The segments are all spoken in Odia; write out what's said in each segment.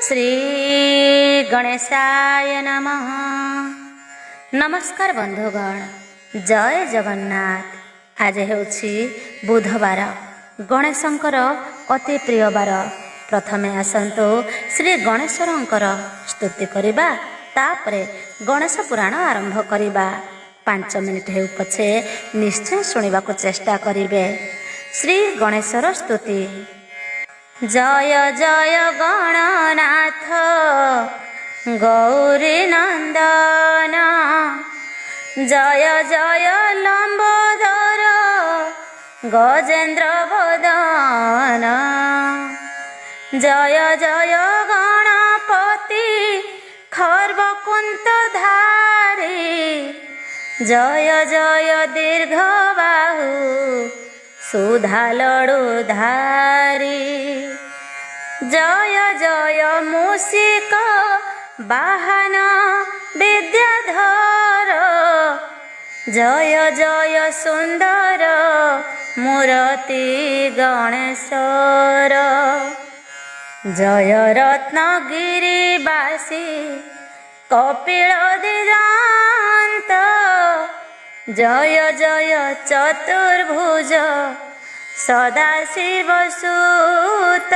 श्री गणेशाय नमः। नमस्कार बंधुगण, जय जगन्नाथ। आज हेउछि बुधवार, गणेशंकर अति प्रिय बार। प्रथमे आसंतु श्री गणेश्वरंकर स्तुति करिबा, तापरे गणेश पुराण आरंभ करिबा। 5 मिनिट हेउ पछे निश्चय सुनिबा को चेष्टा करिबे। श्री गणेश्वर स्तुति। जय जय गणनाथ गौरी नंदन, जय जय लंबोदर गजेन्द्र वदन, जय जय गणपति खर्वकुंत धारी, जय जय दीर्घबाहु सुधा लडू धारी, जय जय मूषिक वाहन विद्याधर, जय जय सुंदर मूर्ति गणेश्वर, जय रत्नगिरिवासी कपिल दिगंत, जय जय चतुर्भुज सदाशिव सूत,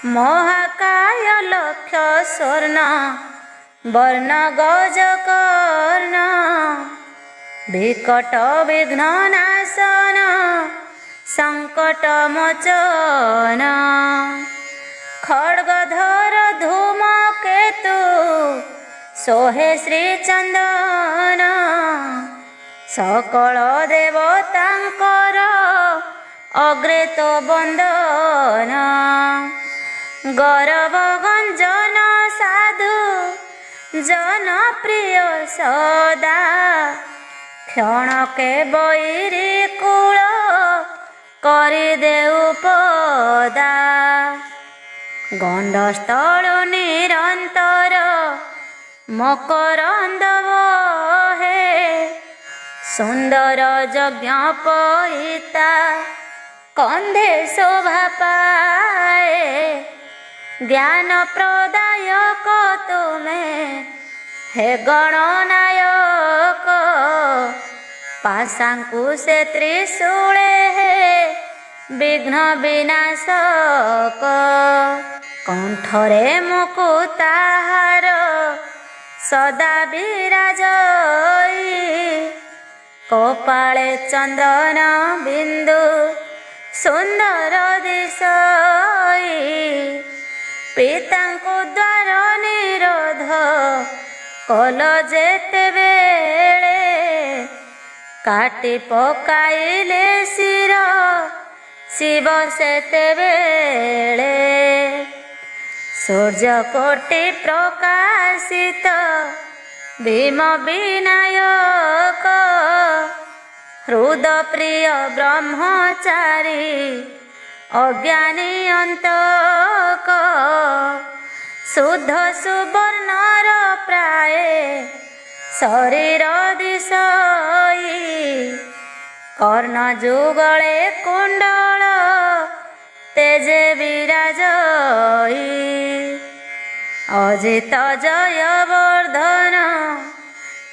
महाकाय लक्ष्य स्वर्ण वर्ण गजकर्ण, विकट विघ्ननाशन संकट मोचन, खड्गधर धूमकेतु सोहे श्री चंदन, सकल देवतांकर अग्रे तो बंदन, गौरव गंजन साधु जनप्रिय सदा, क्षणके बैरी कूल करि देउ पदा, गंडस्थल निरंतर मकरंद बहे, सुंदर यज्ञ पईता कंधे शोभा पाए, ज्ञान प्रदायक तुमे हे गणनायक, पाशांकुशे त्रिशूले हे विघ्न विनाशक, कंठरे मुकुताहार सदा विराजई, कपाळे चंदन बिंदु सुंदर दिशई, पितांकु द्वार निरोध कल जेते बेले, काटी पकाइले शिर शिव सेते बेले, सूर्य कोटि प्रकाशित भीम विनायक, हृद प्रिय ब्रह्मचारी अज्ञानी अंतक, शुद्ध सुवर्णर प्राय शरीर दिशई, कर्ण जुगले कुंडल तेजे विराजई, अजित जय वर्धन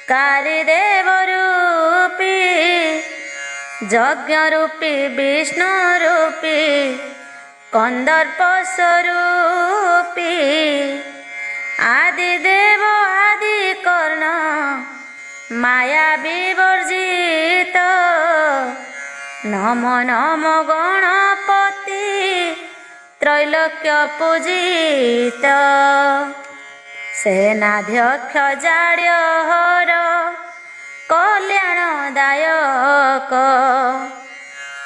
कारिदेव रूपी, यज्ञ रूपी विष्णु रूपी कंदर्प स्वरूपी, आदिदेव आदि कर्ण माया विवर्जित, नमो नमो गणपति त्रैलोक्य पूजित, सेनाध्यक्ष जाड्य हर कल्याणदायक,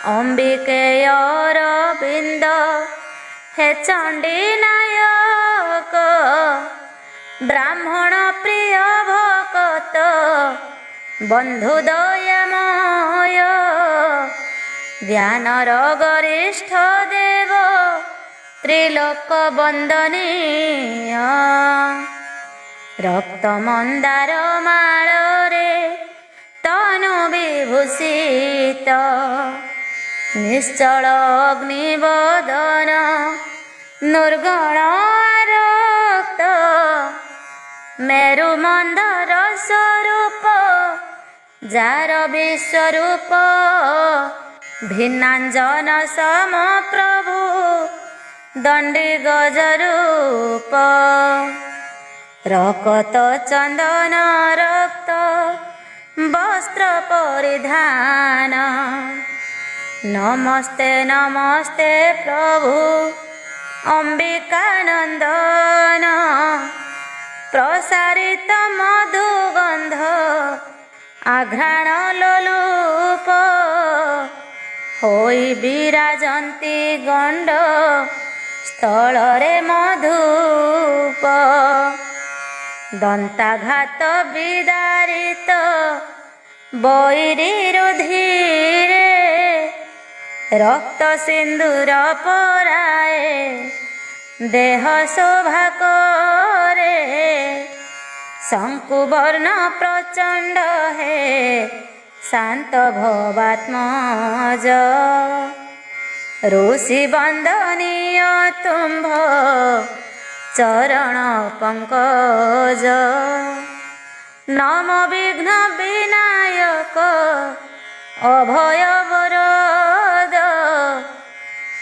अंबिकेय अरविंद हे चंडी नायक, ब्राह्मण प्रिय भक्त बंधु दयामय, ज्ञानर गरिष्ठ देव त्रिलोक वंदनीय, रक्त मंदार माଳରେ तनु विभूषित, निश्चल अग्निवदन ନିର୍ଗୁଣ ରକ୍ତ ମେରୁ ମନ୍ଦର ସ୍ୱରୂପ ଯାର ବିଶ୍ୱରୂପ ଭିନ୍ନାଞ୍ଜନ ସମ ପ୍ରଭୁ ଦଣ୍ଡି ଗଜରୂପ ରକତ ଚନ୍ଦନ ରକ୍ତ ବସ୍ତ୍ର ପରିଧାନ ନମସ୍ତେ ନମସ୍ତେ ପ୍ରଭୁ ଅମ୍ବିକାନନ୍ଦନ ପ୍ରସାରିତ ମଧୁଗନ୍ଧ ଆଘ୍ରାଣ ଲୋଲୁପ ହୋଇ ବିରାଜନ୍ତି ଗଣ୍ଡ ସ୍ଥଳରେ ମଧୁପ ଦନ୍ତାଘାତ ବିଦାରିତ ବୈରୀ ରୁଧିରେ ରକ୍ତ ସିନ୍ଦୁର ପରାଏ ଦେହ ଶୋଭା କରେ ଶଙ୍କୁବର୍ଣ୍ଣ ପ୍ରଚଣ୍ଡ ହେ ଶାନ୍ତ ଭବାତ୍ମଜ ଋଷି ବନ୍ଦନୀୟ ତୁମ୍ଭ ଚରଣ ପଙ୍କଜ ନମ ବିଘ୍ନ ବିନାୟକ ଅଭୟ ବରଦ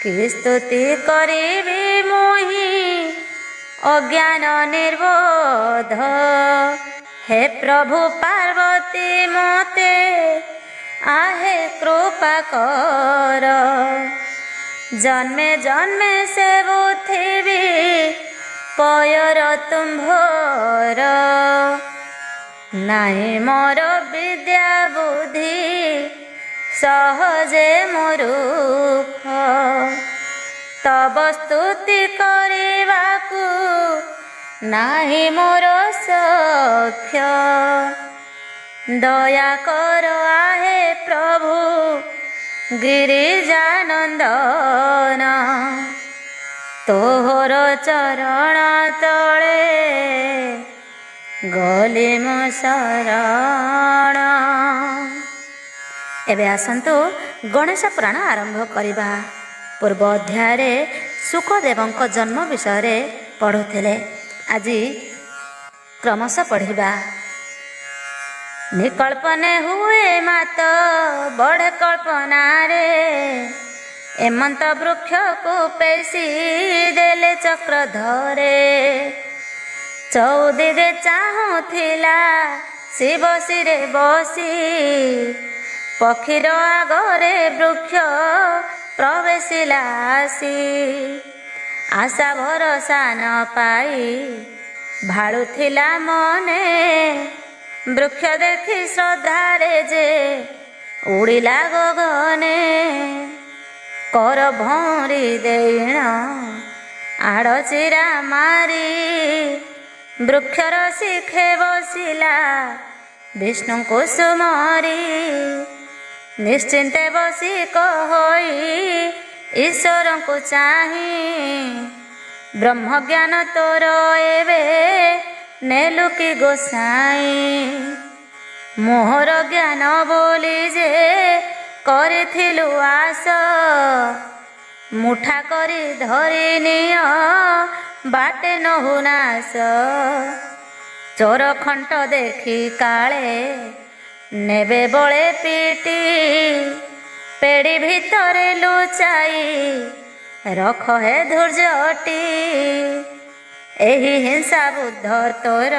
କି ସ୍ତୁତି କରିବି ମୁହିଁ ଅଜ୍ଞାନ ନିର୍ବୋଧ ହେ ପ୍ରଭୁ ପାର୍ବତୀ ମୋତେ आहे कृपा कर जन्मे जन्मे सेवुथिबि पयर तुम्भर नाही मोर विद्या बुद्धि सहजे मूर्ख तब स्तुति करिबाकु नाही मोर सख्य दया कर आहे प्रभु गिरिजानंदन तोहर चरण तले गली मो शरण। एबे आसंतु गणेश पुराण आरंभ करिबा। पूर्व अध्याय सुखदेवଙ୍କ जन्म विषय पढ़ुथिले। आज क्रमशः पढ़िबा। निकल्पने हुए मात बड़ कल्पना रे एमंत वृक्ष को पेशी देले चक्र धरे चौदिरे चाहूथिला शिव सिरे बसी पक्षीर आगरे वृक्ष प्रवेशिला आसी आशा भरोसा न पाई भाड़ुथिला मने वृक्ष देखी श्रद्धारे जे उड़िला गगने कर भौरी देण आड़ चिरा मारी वृक्षर शिखे बसिला विष्णु को सुमरी निश्चिंते बसी कही ईश्वर को चाही ब्रह्म ज्ञान तोर एवे नेलु की गोसाई मोहर ज्ञान बोली जे करिथिलु आस मुठा करी धरी निय बाटे नहु नास चोर खंट देखी काले नेबे बळे पीटी पेड़ी भितरे लुचाई रख हे धूर्जटी एही हिंसा बुद्ध तोर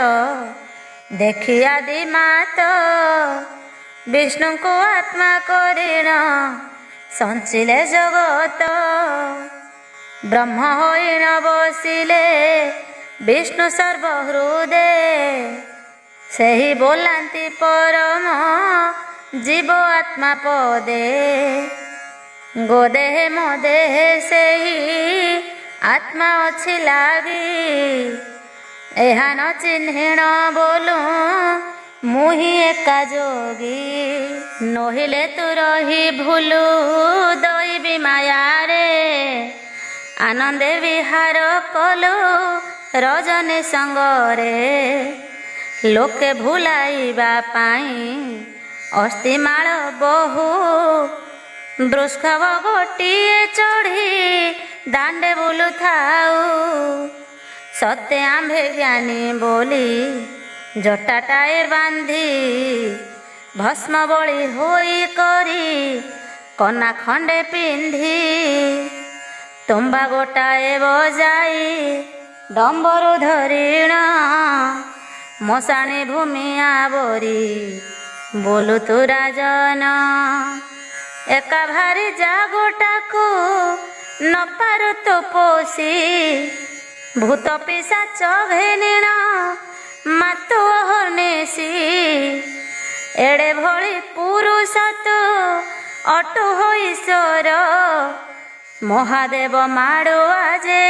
देखी आदि मात विष्णु को आत्मा करिण संचिले जगत ब्रह्म होइन बसिले विष्णु सर्वहृदे सेही बोलांती परम जीव आत्मा पदे गोदेह मोदेह सेही आत्मा अच्छी लागी एहा न चिन्हिण बोलू मुही एका जोगी नहिले तू रही भूलू दैवी मायारे आनंदे विहार कलु रजनी संगरे लोके भुलाइबा पाई अस्थिमाल बहु ବୃଷଭ ଗୋଟିଏ ଚଢ଼ି ଦାଣ୍ଡେ ବୁଲୁଥାଉ, ସତେ ଆମ୍ଭେ ଜ୍ଞାନୀ ବୋଲି ଜଟାଟାଏ ବାନ୍ଧି, ଭସ୍ମ ବଳି ହୋଇ କରି କନା ଖଣ୍ଡେ ପିନ୍ଧି, ତୁମ୍ବା ଗୋଟାଏ ବଜାଇ ଡମ୍ବରୁ ଧରିଣ, ମଶାଣୀ ଭୂମି ଆବରି ବୋଲୁତୁ ରାଜନ। ଏକା ଭାରି ଜାଗଟାକୁ ନ ପାରୁ ତୁ ପୋଷି, ଭୂତ ପିଶାଚ ଘେନିଣ ମାତୁ ଅହର୍ନିଶି। ଏଡ଼େ ଭଳି ପୁରୁଷ ତୁ ଅଟୁ ହୋଇଶ୍ୱର, ମହାଦେବ ମାଡ଼ୁଆ ଯେ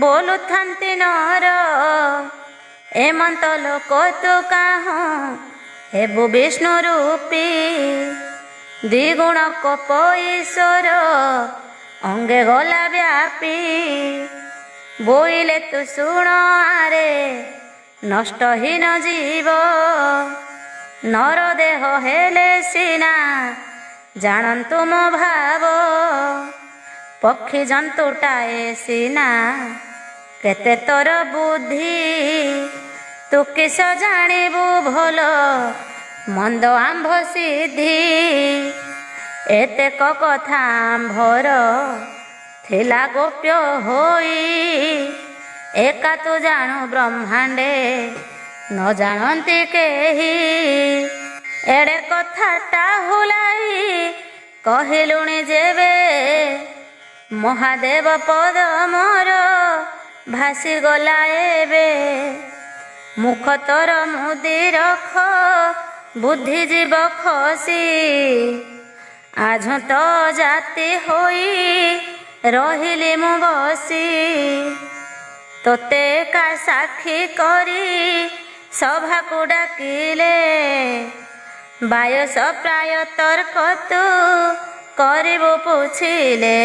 ବୋଲୁଥାନ୍ତି ନର। ଏମନ୍ତ ଲୋକ ତୁ କାହୁଁ ହେବୁ ବିଷ୍ଣୁ ରୂପୀ, ଦ୍ୱିଗୁଣ କୋପ ଈଶ୍ୱର ଅଙ୍ଗେ ଗଲା ବ୍ୟାପୀ। ବୋଇଲେ ତୁ ଶୁଣ ଆରେ ନଷ୍ଟହୀନ ଜୀବ, ନର ଦେହ ହେଲେ ସିନା ଜାଣନ୍ତୁ ମୋ ଭାବ। ପକ୍ଷୀ ଜନ୍ତୁଟାଏ ସିନା କେତେ ତୋର ବୁଦ୍ଧି, ତୁ କିସ ଜାଣିବୁ ଭଲ ମନ୍ଦ ଆମ୍ଭ ସିଦ୍ଧି। ଏତେକ କଥା ଆମ୍ଭର ଥିଲା ଗୋପ୍ୟ ହୋଇ, ଏକା ତୁ ଜାଣୁ ବ୍ରହ୍ମାଣ୍ଡେ ନ ଜାଣନ୍ତି କେହି। ଏଡ଼େ କଥାଟା ହୁଲାଇ କହିଲୁଣି ଯେବେ, ମହାଦେବ ପଦ ମୋର ଭାସିଗଲା ଏବେ। ମୁଖ ତୋର ମୁଦି ରଖ ବୁଦ୍ଧି ଯିବ ଖସି, ଆଝ ତ ଜାତି ହୋଇ ରହିଲି ମୁଁ ବସି। ତୋତେ କା ସାକ୍ଷୀ କରି ସଭାକୁ ଡାକିଲେ, ବାୟସ ପ୍ରାୟ ତର୍କ ତୁ କରିବୁ ପୁଛିଲେ।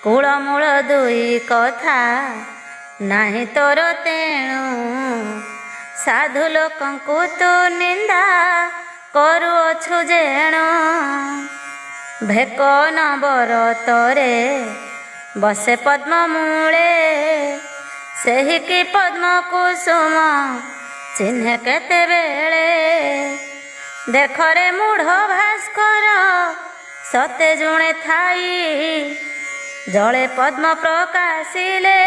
କୂଳମୂଳ ଦୁଇ କଥା ନାହିଁ ତୋର ତେଣୁ, ସାଧୁ ଲୋକଙ୍କୁ ତୁ ନିନ୍ଦା କରୁଅଛୁ ଯେଣୁ। ଭେକ ନବର ତୋରେ ବସେ ପଦ୍ମ ମୂଳେ, ସେହି କି ପଦ୍ମ କୁସୁମ ଚିହ୍ନେ କେତେବେଳେ। ଦେଖରେ ମୂଢ଼ ଭାସ୍କର ସତେ ଜୁଣେ ଥାଇ, ଜଳେ ପଦ୍ମ ପ୍ରକାଶିଲେ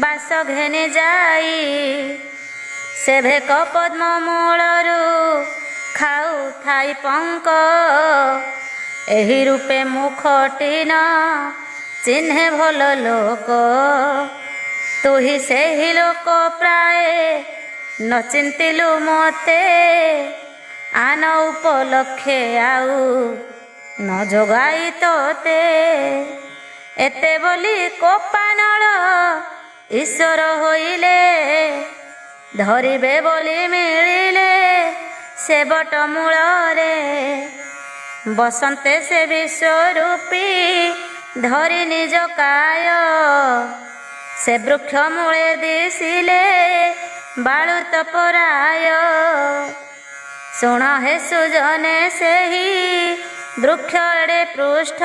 ବାସ ଘେନି ଯାଇ। ସେ ଭେକ ପଦ୍ମ ମୂଳରୁ ଖାଉଥାଇ ପଙ୍କ, ଏହି ରୂପେ ମୁଖଟିନ ଚିହ୍ନେ ଭଲ ଲୋକ। ତୁହି ସେହି ଲୋକ ପ୍ରାୟ ନ ଚିନ୍ତିଲୁ ମୋତେ, ଆନ ଉପଲକ୍ଷେ ଆଉ ନ ଯୋଗାଇ ତୋତେ। ଏତେ ବୋଲି କୋପାନଳ ଈଶ୍ୱର ହୋଇଲେ, ଧରିବେ ବୋଲି ମିଳିଲେ ସେ ବଟ ମୂଳରେ। ବସନ୍ତେ ସେ ବିଶ୍ୱରୂପୀ ଧରି ନିଜ କାୟ, ସେ ବୃକ୍ଷ ମୂଳେ ଦିଶିଲେ ବାଳୁତ ପରାୟ। ଶୁଣ ହେ ସୁଜନେ ସେହି ବୃକ୍ଷ ଏଡ଼େ ପୃଷ୍ଠ,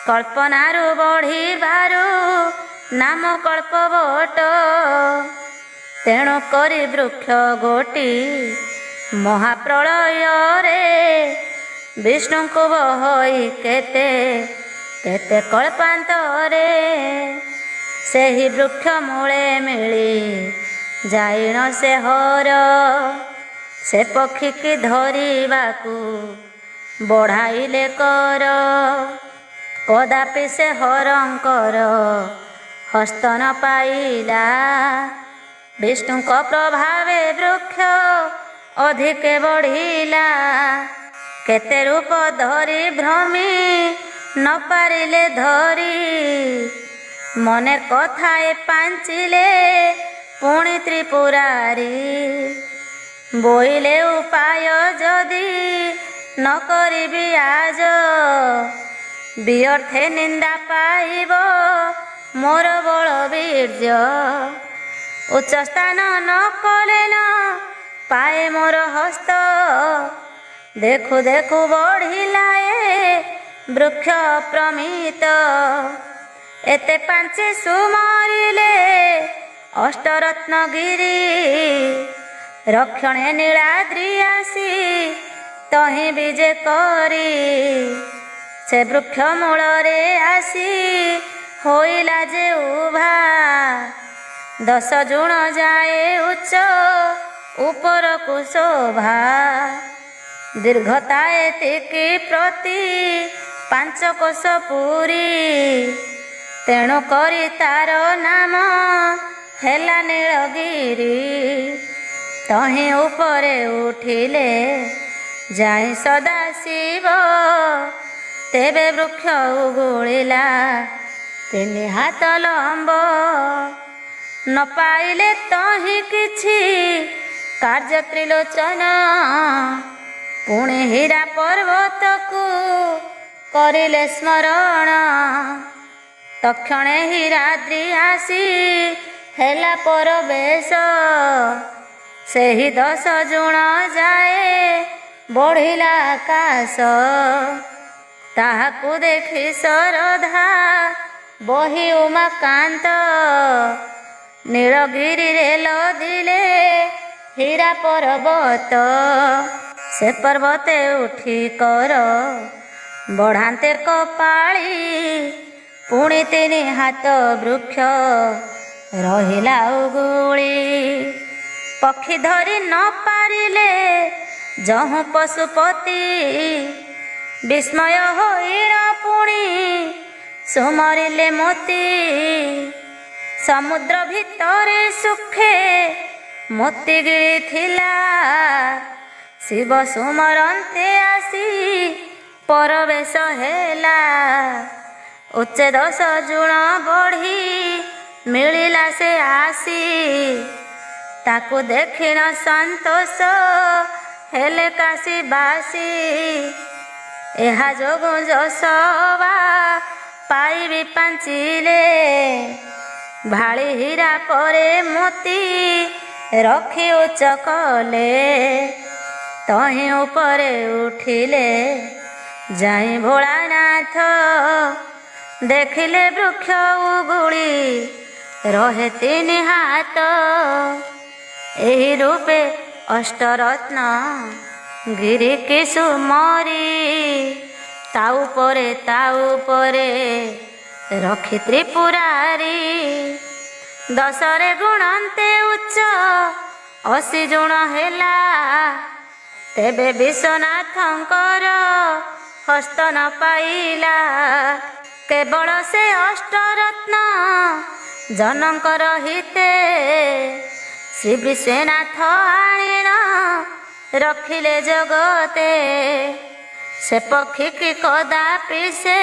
କଳ୍ପନାରୁ ବଢ଼ିବାରୁ ନାମ କଳ୍ପବଟ। ତେଣୁ କରି ବୃକ୍ଷ ଗୋଟି ମହାପ୍ରଳୟରେ, ବିଷ୍ଣୁଙ୍କୁ ବହଇ କେତେ କେତେ କଳ୍ପାନ୍ତରେ। ସେହି ବୃକ୍ଷ ମୂଳେ ମିଳି ଯାଇଣ ସେ ହର, ସେ ପକ୍ଷୀକି ଧରିବାକୁ ବଢ଼ାଇଲେ କର। କଦାପି ସେ ହରଙ୍କର ହସ୍ତ ନ ପାଇଲା, ବିଷ୍ଣୁଙ୍କ ପ୍ରଭାବେ ବୃକ୍ଷ ଅଧିକେ ବଢ଼ିଲା। କେତେ ରୂପ ଧରି ଭ୍ରମି ନ ପାରିଲେ ଧରି, ମନେ କଥାଏ ପାଞ୍ଚିଲେ ପୁଣି ତ୍ରିପୁରାରୀ। ବୋଇଲେ ଉପାୟ ଯଦି ନ କରିବି ଆଜ, ବିଅର୍ଥେ ନିନ୍ଦା ପାଇବ ମୋର ବଳ ବୀର୍ଯ୍ୟ। ଉଚ୍ଚ ସ୍ଥାନ ନ କଲେ ନ ପାଏ ମୋର ହସ୍ତ, ଦେଖୁ ଦେଖୁ ବଢ଼ିଲା ଏ ବୃକ୍ଷ ପ୍ରମିତ। ଏତେ ପାଞ୍ଚେ ସୁମରିଲେ ଅଷ୍ଟରତ୍ନଗିରି। ରକ୍ଷଣେ ନୀଳାଦ୍ରି ଆସି ତହିଁ ବିଜେ କରି। ସେ ବୃକ୍ଷ ମୂଳରେ ଆସି ହୋଇଲା ଯେ ଉଭା। 10 ଜୁଣ ଯାଏ ଉଚ୍ଚ ଉପରକୁ ଶୋଭା। ଦୀର୍ଘତା ଏତିକି ପ୍ରତି 5 କୋଶ ପୁରୀ। ତେଣୁ କରି ତାର ନାମ ହେଲା ନୀଳଗିରି। ତହିଁ ଉପରେ ଉଠିଲେ ଯାଇ ସଦାଶିବ। ତେବେ ବୃକ୍ଷ ଉଗୁଳିଲା 3 ହାତ ଲମ୍ବ। ନ ପାଇଲେ ତହିଁ କିଛି କାର୍ଯ୍ୟ ତ୍ରିଲୋଚନ। ପୁଣି ହୀରା ପର୍ବତକୁ କରିଲେ ସ୍ମରଣ। ତକ୍ଷଣେ ହୀରାଦ୍ରି ଆସି ହେଲା ପରବେଶ। ସେହି 10 ଜୁଣ ଯାଏ ବଢ଼ିଲା ଆକାଶ। ତାହାକୁ ଦେଖି ଶରଧା ବହି ଉମାକାନ୍ତ। ନୀଳଗିରିରେ ଲଦିଲେ ହୀରା ପର୍ବତ। ସେ ପର୍ବତେ ଉଠି କର ବଢ଼ାନ୍ତେ କପାଳି। ପୁଣି 3 ହାତ ବୃକ୍ଷ ରହିଲା ଉଗୁଳି। ପକ୍ଷୀ ଧରି ନ ପାରିଲେ ଯହୁଁ ପଶୁପତି। ବିସ୍ମୟ ହୋଇଣ ପୁଣି ସୁମରିଲେ ମୋତି। ସମୁଦ୍ର ଭିତରେ ସୁଖେ ମୋତି ଗିଳିଥିଲା। ଶିବ ସୁମରନ୍ତେ ଆସି ପରବେଶ ହେଲା। ଉଚ୍ଚେ 10 ଜୁଣ ବଢ଼ି ମିଳିଲା ସେ ଆସି। ତାକୁ ଦେଖିଣ ସନ୍ତୋଷ ହେଲେ କାଶୀବାସୀ। ଏହା ଯୋଗୁଁ ଯଶୋବା ପାଇବି ପାଞ୍ଚିଲେ। ଭାଳି ହୀରା ପରେ ମୋତି ରଖି ଉଚ୍ଚ କଲେ। ତହିଁ ଉପରେ ଉଠିଲେ ଯାଇ ଭୋଳାନାଥ। ଦେଖିଲେ ବୃକ୍ଷ ଉଗୁଳି ରହେ 3 ହାତ। ଏହି ରୂପେ ଅଷ୍ଟରତ୍ନ ଗିରି କି ସୁମରି। ତା ଉପରେ ରଖି ତ୍ରିପୁରାରୀ। 10ରେ ଗୁଣନ୍ତେ ଉଚ୍ଚ 80 ଜୁଣ ହେଲା। ତେବେ ବିଶ୍ୱନାଥଙ୍କର ହସ୍ତ ନ ପାଇଲା। କେବଳ ସେ ଅଷ୍ଟରତ୍ନ ଜନଙ୍କର ହିତେ। ଶ୍ରୀ ବିଶ୍ୱନାଥ ଆଣିଣ ରଖିଲେ ଜଗତେ। ସେ ପକ୍ଷୀ କି କଦାପି ସେ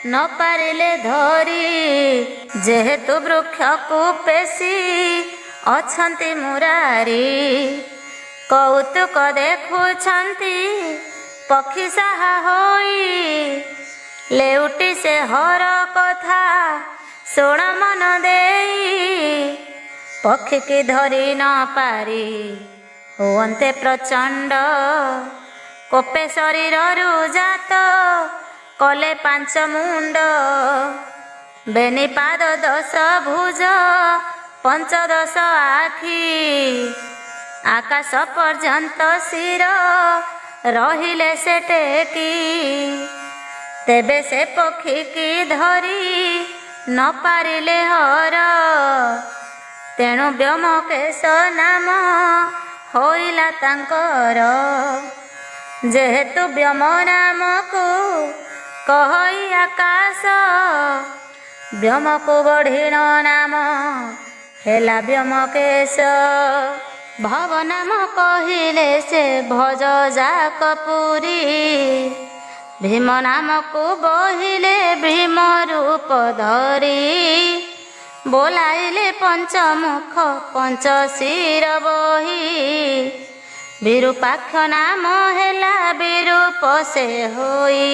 ନ ପାରିଲେ ଧରି। ଯେହେତୁ ବୃକ୍ଷକୁ ପେଶି ଅଛନ୍ତି ମୁରାରୀ। କୌତୁକ ଦେଖୁଛନ୍ତି ପକ୍ଷୀ ସାହା ହୋଇ। ଲେଉଟି ସେ ହର କଥା ଶୁଣ ମନ ଦେଇ। ପକ୍ଷୀ କି ଧରି ନ ପାରି ହୁଅନ୍ତେ ପ୍ରଚଣ୍ଡ। କୋପେ ଶରୀରରୁ ଜାତ କଲେ 5 ମୁଣ୍ଡ। ବେନି ପାଦ 10 ଭୁଜ 15 ଆଖି। ଆକାଶ ପର୍ଯ୍ୟନ୍ତ ଶିର ରହିଲେ ସେ ଟେକି। ତେବେ ସେ ପକ୍ଷୀ କି ଧରି ନ ପାରିଲେ ହର। ତେଣୁ ବ୍ୟୋମକେଶ ନାମ ହୋଇଲା ତାଙ୍କର। ଯେହେତୁ ବ୍ୟୋମ ନାମକୁ କହି ଆକାଶ। ବ୍ୟୋମକୁ ବଢ଼ିଣ ନାମ ହେଲା ବ୍ୟୋମକେଶ। ଭବ ନାମ କହିଲେ ସେ ଭଜ ଯାକ ପୁରୀ। ଭୀମ ନାମକୁ ବହିଲେ ଭୀମ ରୂପ ଧରି। ବୋଲାଇଲେ ପଞ୍ଚମୁଖ ପଞ୍ଚଶିର ବହି। ବିରୂପାକ୍ଷ ନାମ ହେଲା ବିରୂପ ସେ ହୋଇ।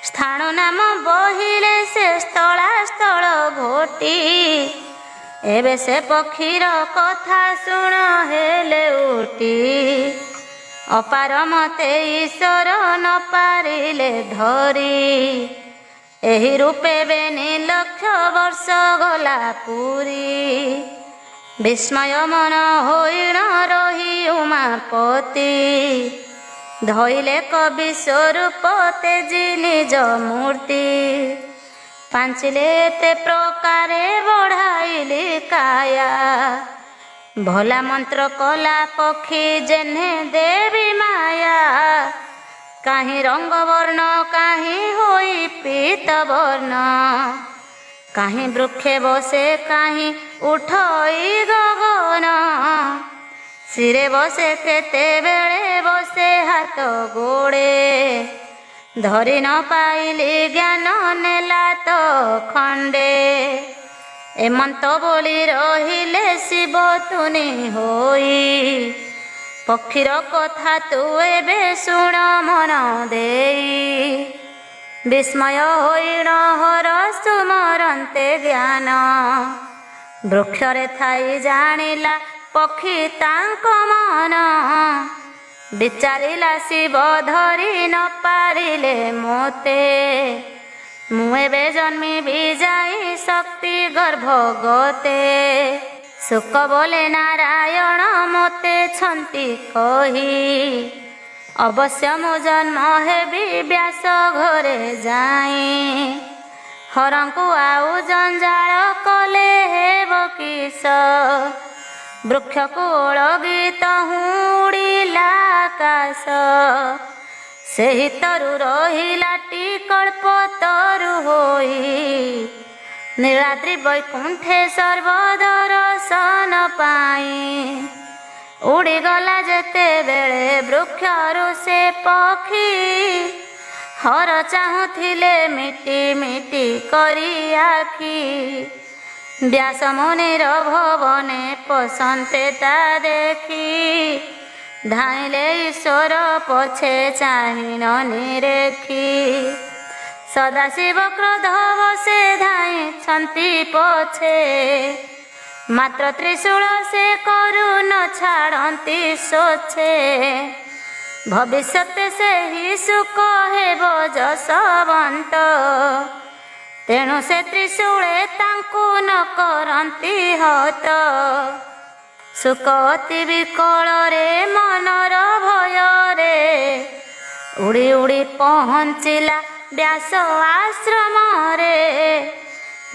ସ୍ଥାଣୁ ନାମ ବହିଲେ ସେ ସ୍ଥଳାସ୍ଥଳ ଘୋଟି। ଏବେ ସେ ପକ୍ଷୀର କଥା ଶୁଣ ହେଲେ ଉଟି। ଅପାର ମତେ ଈଶ୍ୱର ନ ପାରିଲେ ଧରି। ଏହି ରୂପେ ବେନି ଲକ୍ଷ ବର୍ଷ ଗଲା ପୁରୀ। ବିସ୍ମୟ ମନ ହୋଇଣ ରହି ଉମାପତି। ଧଇଲେ କବି ସ୍ୱରୂପ ତେଜି ନିଜ ମୂର୍ତ୍ତି। ପାଞ୍ଚିଲେ ଏତେ ପ୍ରକାରେ ବଢ଼ାଇଲି କାୟା। ଭଲା ମନ୍ତ୍ର କଲା ପକ୍ଷୀ ଯେହ୍ନେ ଦେବୀ ମାୟା। କାହିଁ ରଙ୍ଗ ବର୍ଣ୍ଣ କାହିଁ ହୋଇ ପୀତ ବର୍ଣ୍ଣ। କାହିଁ ବୃକ୍ଷେ ବସେ କାହିଁ ଉଠଇ ଗଗନ। ଶିରେ ବସେ କେତେବେଳେ ବସେ ହାତ ଗୋଡ଼େ। ଧରି ନ ପାଇଲି ଜ୍ଞାନ ନେଲା ତ ଖଣ୍ଡେ। ଏମନ୍ତ ବୋଲି ରହିଲେ ଶିବ ତୁନି ହୋଇ। ପକ୍ଷୀର କଥା ତୁ ଏବେ ଶୁଣ ମନ ଦେଇ। ବିସ୍ମୟ ହୋଇଣ ହର ସୁମରନ୍ତେ ଜ୍ଞାନ। ବୃକ୍ଷରେ ଥାଇ ଜାଣିଲା ପକ୍ଷୀ ତାଙ୍କ ମନ। ବିଚାରିଲା ଶିବ ଧରି ନ ପାରିଲେ ମୋତେ। ମୁଁ ଏବେ ଜନ୍ମିବି ଯାଇ ଶକ୍ତି ଗର୍ଭଗତେ। ଶୁକ ବୋଲେ ନାରାୟଣ ମୋତେ ଛନ୍ତି କହି। ଅବଶ୍ୟ ମୁଁ ଜନ୍ମ ହେବି ବ୍ୟାସ ଘରେ ଯାଇ। ହରଙ୍କୁ ଆଉ ଜଞ୍ଜାଳ କଲେ ହେବ କିସ। ବୃକ୍ଷକୁ ଓଳଗି ତହୁଁ ଉଡ଼ିଲା ଆକାଶ। ସେହି ତରୁ ରହିଲାଟି କଳ୍ପ ତରୁ ହୋଇ। ନୀଳାଦ୍ରି ବୈକୁଣ୍ଠେ ସର୍ବଦର୍ଶନ ପାଇଁ। ଉଡ଼ିଗଲା ଯେତେବେଳେ ବୃକ୍ଷରୁ ସେ ପକ୍ଷୀ। ହର ଚାହୁଁଥିଲେ ମିଟି ମିଟି କରି ଆଖି। ବ୍ୟାସ ମୁନିର ଭବନେ ପସନ୍ତେ ତା ଦେଖି। ଧାଇଁଲେ ଈଶ୍ୱର ପଛେ ଚାହିଁ ନ ନିରେଖି। ସଦାଶିବ କ୍ରୋଧ ବସେ ଧାଇଁଛନ୍ତି ପଛେ। ମାତ୍ର ତ୍ରିଶୂଳ ସେ କରୁ ନ ଛାଡ଼ନ୍ତି ଶୋଛେ। ଭବିଷ୍ୟତେ ସେହି ଶୁକ ହେବ ଯଶବନ୍ତ। ତେଣୁ ସେ ତ୍ରିଶୂଳେ ତାଙ୍କୁ ନ କରନ୍ତି ହତ। ଶୁକ ଅତି ବିକଳରେ ମନର ଭୟରେ। ଉଡ଼ି ଉଡ଼ି ପହଞ୍ଚିଲା ବ୍ୟାସ ଆଶ୍ରମରେ।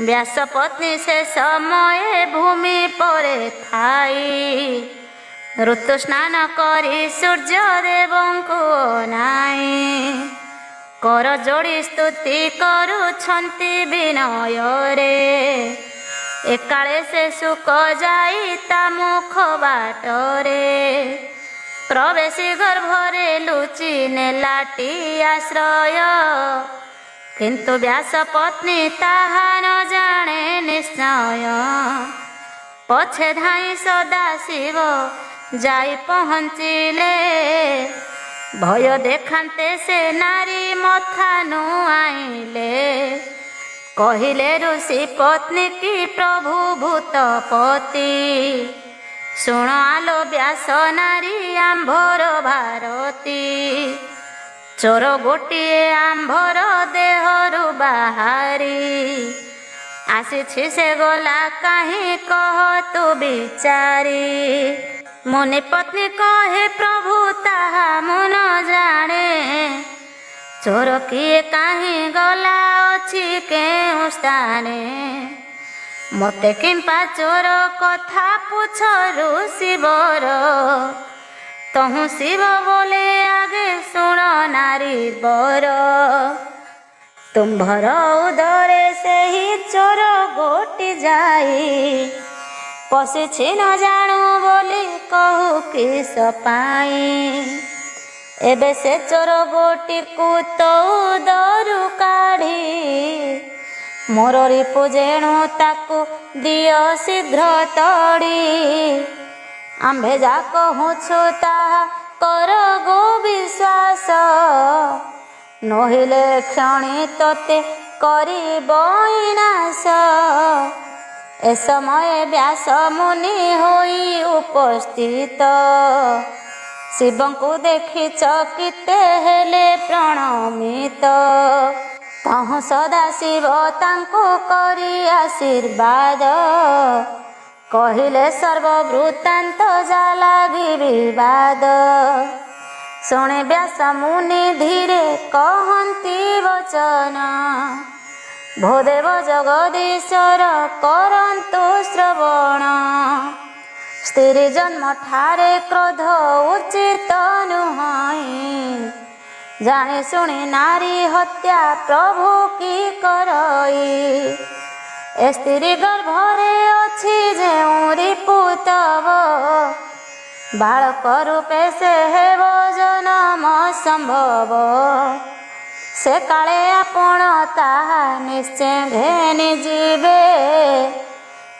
ବ୍ୟାସ ପତ୍ନୀ ସେ ସମୟେ ଭୂମି ପରେ ଥାଇ। ଋତୁ ସ୍ନାନ କରି ସୂର୍ଯ୍ୟ ଦେବଙ୍କୁ ଅନାଇ। କର ଯୋଡ଼ି ସ୍ତୁତି କରୁଛନ୍ତି ବିନୟରେ। ଏକାଳେ ସେ ଶୁକ ଯାଇ ତା ମୁଖ ବାଟରେ। ପ୍ରବେଶୀ ଗର୍ଭରେ ଲୁଚି ନେଲାଟି ଆଶ୍ରୟ। କିନ୍ତୁ ବ୍ୟାସ ପତ୍ନୀ ତାହା ନ ଜାଣେ ନିଶ୍ଚୟ। ପଛେ ଧାଇଁ ସଦାଶିବ ଯାଇ ପହଞ୍ଚିଲେ। ଭୟ ଦେଖାନ୍ତେ ସେ ନାରୀ ମଥା ନୁଆଇଲେ। କହିଲେ ଋଷି ପତ୍ନୀ କି ପ୍ରଭୁ ଭୂତପତି। ଶୁଣ ଆଲୋ ବ୍ୟାସ ନାରୀ ଆମ୍ଭର ଭାରତୀ। ଚୋର ଗୋଟିଏ ଆମ୍ଭର ଦେହରୁ ବାହାରି। ଆସିଛି ସେ ଗଲା କାହିଁ କହ ତୁ ବିଚାରି। ମୁନି ପତ୍ନୀ କହେ ପ୍ରଭୁ ତାହା ମୁଁ ନ ଜାଣେ। ଚୋର କିଏ କାହିଁ ଗଲା ଅଛି କେଉଁ ସ୍ଥାନେ। ମୋତେ କିମ୍ପା ଚୋର କଥା ପୁଛ ଋଷିବର। ତହୁଁ ଶିବ ବୋଲେ ଆଗେ ଶୁଣ ନାରୀ ବର। ତୁମ୍ଭର ଉଦରେ ସେହି ଚୋର ଗୋଟି ଯାଇ। ପଶିଛି ନ ଜାଣୁ ବୋଲି କହୁ କିସ ପାଇଁ। ଏବେ ସେ ଚୋର ଗୋଟିକୁ ତୋ ଉଦରୁ କାଢ଼ି। ମୋର ରିପୁ ଯେଣୁ ତାକୁ ଦିଅ ଶୀଘ୍ର ତଡ଼ି। ଆମ୍ଭେ ଯା କହୁଛୁ ତାହା କର ଗୋ ବିଶ୍ୱାସ। ନହିଲେ କ୍ଷଣି ତୋତେ କରିବ ବିନାଶ। ଏ ସମୟ ବ୍ୟାସ ମୁନି ହୋଇ ଉପସ୍ଥିତ। ଶିବଙ୍କୁ ଦେଖି ଚକିତେ ହେଲେ ପ୍ରଣମିତ। ତହୁଁ ସଦା ଶିବ ତାଙ୍କୁ କରି ଆଶୀର୍ବାଦ। କହିଲେ ସର୍ବବୃତ୍ତାନ୍ତ ଯା ଲାଗି ବିବାଦ। ଶୁଣି ବ୍ୟାସ ମୁନି ଧୀରେ କହନ୍ତି ବଚନ। ଭୂଦେବ ଜଗଦୀଶ୍ୱର କରନ୍ତୁ ଶ୍ରବଣ। ସ୍ତ୍ରୀ ଜନ୍ମ ଠାରେ କ୍ରୋଧ ଉଚିତ ନୁହଁ। ଜାଣି ଶୁଣି ନାରୀ ହତ୍ୟା ପ୍ରଭୁ କି କରଇ। ଏ ସ୍ତ୍ରୀ ଗର୍ଭରେ ଅଛି ଯେଉଁ ରିପୁତବ। ବାଳକ ରୂପେ ସେ ହେବ ଜନମ ସମ୍ଭବ। ସେ କାଳେ ଆପଣ ତାହା ନିଶ୍ଚୟ ଘେନି ଯିବେ।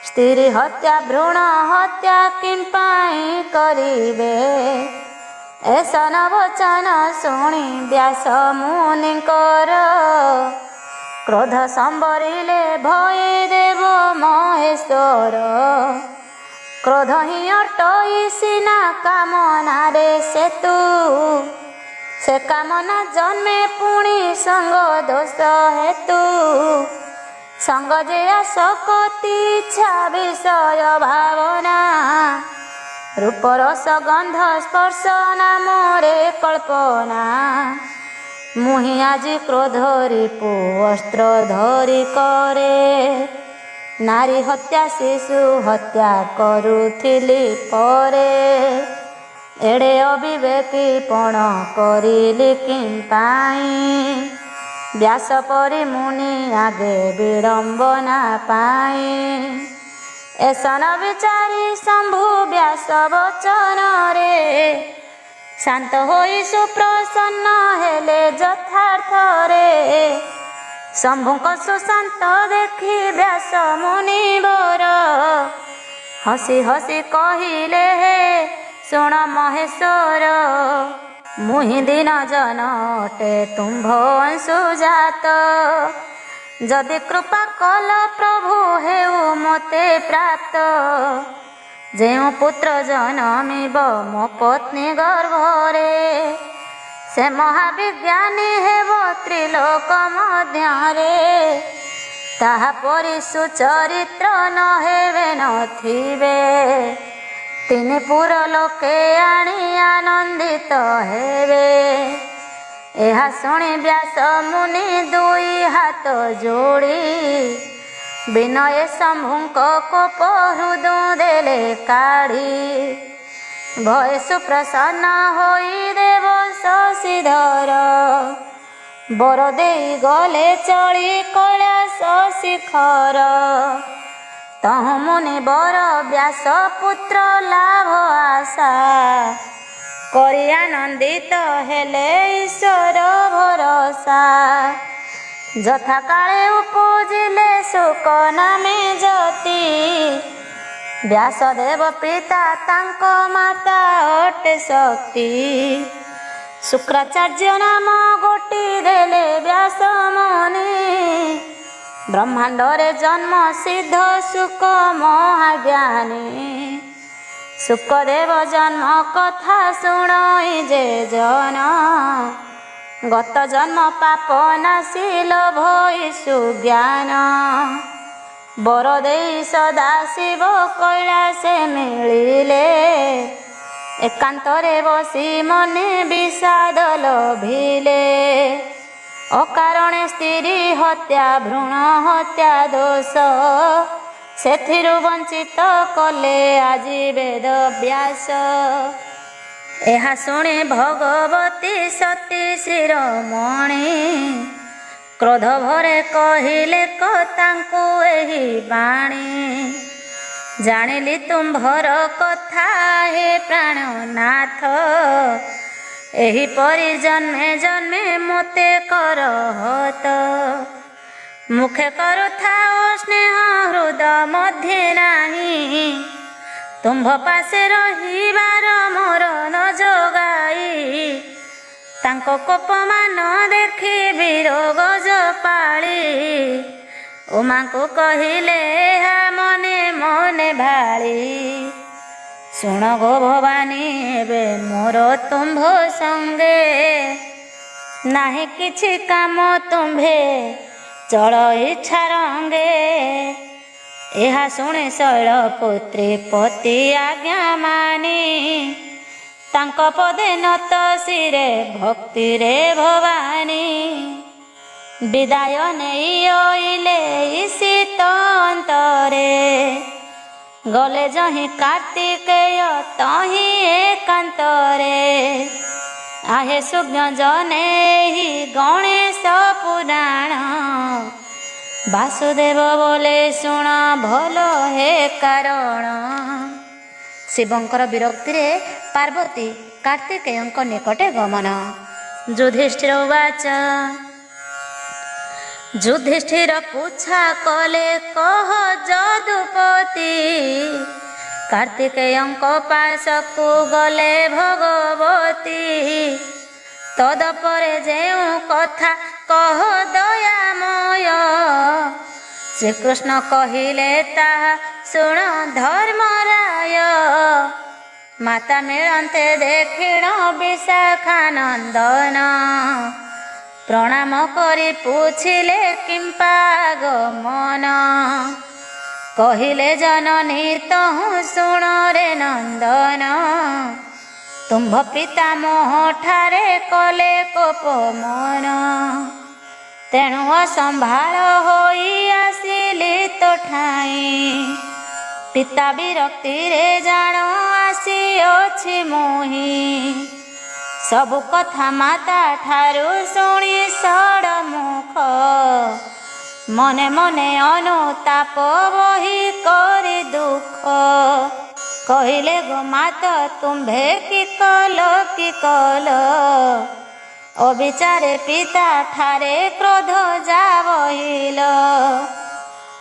ସ୍ତ୍ରୀ ହତ୍ୟା ଭ୍ରୂଣ ହତ୍ୟା କିମ୍ପାଇଁ କରିବେ। ଏସନ ବଚନ ଶୁଣି ବ୍ୟାସ ମୁନିଙ୍କର। କ୍ରୋଧ ସମ୍ବରିଲେ ଭୟେ ଦେବ ମହେଶ୍ୱର। କ୍ରୋଧ ହିଁ ଅଟଇ ସିନା କାମନାରେ ସେତୁ। ସେ କାମନା ଜନ୍ମେ ପୁଣି ସଙ୍ଗ ଦୋଷ ହେତୁ। ସଙ୍ଗ ଯେ ଆସକ୍ତି ଇଚ୍ଛା ବିଷୟ ଭାବନା। ରୂପରସ ଗନ୍ଧ ସ୍ପର୍ଶ ନାମରେ କଳ୍ପନା। ମୁହିଁ ଆଜି କ୍ରୋଧ ରିପୁ ଅସ୍ତ୍ର ଧରି କରେ। ନାରୀ ହତ୍ୟା ଶିଶୁ ହତ୍ୟା କରୁଥିଲି ପରେ। ଏଡ଼େ ଅବିବେକୀ ପଣ କରିଲି କିମ୍ପାଇଁ। ବ୍ୟାସ ପରି ମୁନି ଆଗେ ବିଡ଼ମ୍ବନା ପାଇଁ। ଏସନ ବିଚାରି ଶମ୍ଭୁ ବ୍ୟାସ ବଚନରେ। ଶାନ୍ତ ହୋଇ ସୁପ୍ରସନ୍ନ ହେଲେ ଯଥାର୍ଥରେ। ଶମ୍ଭୁଙ୍କ ସୁଶାନ୍ତ ଦେଖି ବ୍ୟାସ ମୁନିବର। ହସି ହସି କହିଲେ ହେ ଶୁଣ ମହେଶ୍ୱର। ମୁହିଁ ଦିନ ଜନ ଅଟେ ତୁମ୍ଭ ଅଂଶୁଜାତ। ଯଦି କୃପା କଲ ପ୍ରଭୁ ହେଉ ମୋତେ ପ୍ରାପ୍ତ। ଯେଉଁ ପୁତ୍ର ଜନମିବ ମୋ ପତ୍ନୀ ଗର୍ଭରେ। ସେ ମହାବିଜ୍ଞାନୀ ହେବ ତ୍ରିଲୋକ ମଧ୍ୟରେ। ତାହା ପରି ସୁଚରିତ୍ର ନ ହେବେ ନଥିବେ। ତିନି ପୁର ଲୋକେ ଆଣି ଆନନ୍ଦିତ ହେବେ। ଏହା ଶୁଣି ବ୍ୟାସ ମୁନି ଦୁଇ ହାତ ଯୋଡ଼ି। ବିନୟ ଶମ୍ଭୁଙ୍କ କୋପ ହୃଦୁ ଦେଲେ କାଢ଼ି। ଭୟ ସୁପ୍ରସନ୍ନ ହୋଇ ଦେବ ଶଶିଧର। ବର ଦେଇ ଗଲେ ଚଳି କୈଳାସ ଶିଖର। ତହୁଁ ମୁନି ବର ବ୍ୟାସ ପୁତ୍ର ଲାଭ ଆଶା। କରି ଆନନ୍ଦିତ ହେଲେ ଈଶ୍ୱର ଭରସା। ଯଥା କାଳେ ଉପୁଜିଲେ ଶୁକ ନାମେ ଯତି। ବ୍ୟାସଦେବ ପିତା ତାଙ୍କ ମାତା ଅଟେ ଶକ୍ତି। ଶୁକ୍ରାଚାର୍ଯ୍ୟ ନାମ ଗୋଟି ଦେଲେ ବ୍ୟାସ ମୁନି। ବ୍ରହ୍ମାଣ୍ଡରେ ଜନ୍ମ ସିଦ୍ଧ ଶୁକ ମହାଜ୍ଞାନୀ। ଶୁକଦେବ ଜନ୍ମ କଥା ଶୁଣଇ ଯେ ଜନ। ଗତ ଜନ୍ମ ପାପ ନାଶୀ ଲୋଭ ସୁଜ୍ଞାନ। ବର ଦେଇ ସଦାଶିବ କୈଳାସେ ମିଳିଲେ। ଏକାନ୍ତରେ ବସି ମନେ ବିଷାଦ ଲୋଭିଲେ। ଅକାରଣେ ସ୍ତ୍ରୀ ହତ୍ୟା ଭ୍ରୂଣ ହତ୍ୟା ଦୋଷ। ସେଥିରୁ ବଞ୍ଚିତ କଲେ ଆଜି ବେଦ ବ୍ୟାସ। ଏହା ଶୁଣି ଭଗବତୀ ସତୀ ଶିରୋମଣି। କ୍ରୋଧ ଭରେ କହିଲେ କ ତାଙ୍କୁ ଏହି ବାଣୀ। ଜାଣିଲି ତୁମ୍ଭର କଥା ହେ ପ୍ରାଣନାଥ। ଏହିପରି ଜନ୍ମେ ଜନ୍ମେ ମୋତେ କର ହତ। ମୁଖେ କରୁଥାଅ ସ୍ନେହ ହୃଦ ମଧ୍ୟେ ନାହିଁ। ତୁମ୍ଭ ପାଶେ ରହିବାର ମୋର ନ ଯୋଗାଇ। ତାଙ୍କ କୋପମାନ ଦେଖି ବିରୋଗ ପାଳି। ଉମାଙ୍କୁ କହିଲେ ଏହା ମନେ ମନେ ଭାଳି। ଶୁଣ ଗୋ ଭବାନୀ ଏବେ ମୋର ତୁମ୍ଭ ସଙ୍ଗେ ନାହିଁ କିଛି କାମ ତୁମ୍ଭେ ଚଳ ଇଚ୍ଛା ରଙ୍ଗେ। ଏହା ଶୁଣି ଶୈଳପୁତ୍ରୀ ପତି ଆଜ୍ଞା ମାନି ତାଙ୍କ ପଦେ ନତ ଶିରେ ଭକ୍ତିରେ ଭବାନୀ। ବିଦାୟ ନେଇ ଅଇଲେ ଶୀତ ଅନ୍ତରେ ଗଲେ ଯହିଁ କାର୍ତ୍ତିକେୟ ତହିଁ ଏକାନ୍ତରେ। आहे सुज्ञ जने ही गणेश पुराण वासुदेव बोले शुण भल हे कारण। शिवंकर विरक्ति पार्वती कार्तिकेय निकटे गमन। युधिष्ठिर उवाच युधिष्ठिर पूछा कले कह जदुपति कार्तिकेय पाशकु गले भगवती। तदपरे जेउ कथा कह दयामय श्रीकृष्ण कहिले ताहा शुण धर्मराय। माता मिलते देखिण विशाखानंदन प्रणाम करी पूछिले किंपा गमन। कहिले जननी तहु शुण रे नंदन तुम्भ पिता मोह ठारे कले कोप मन। तेणु असंभाळ होई आसिली तो ठाई पिता विरक्ति रे जाण आसी अछि मोहि। सबु कथा माता ठारू शुणी षडमुख मने मने अनुताप बही करी दुख। कहिले गो माता तुम्भे कि कल अविचारे पिता ठारे क्रोध जा बहिल।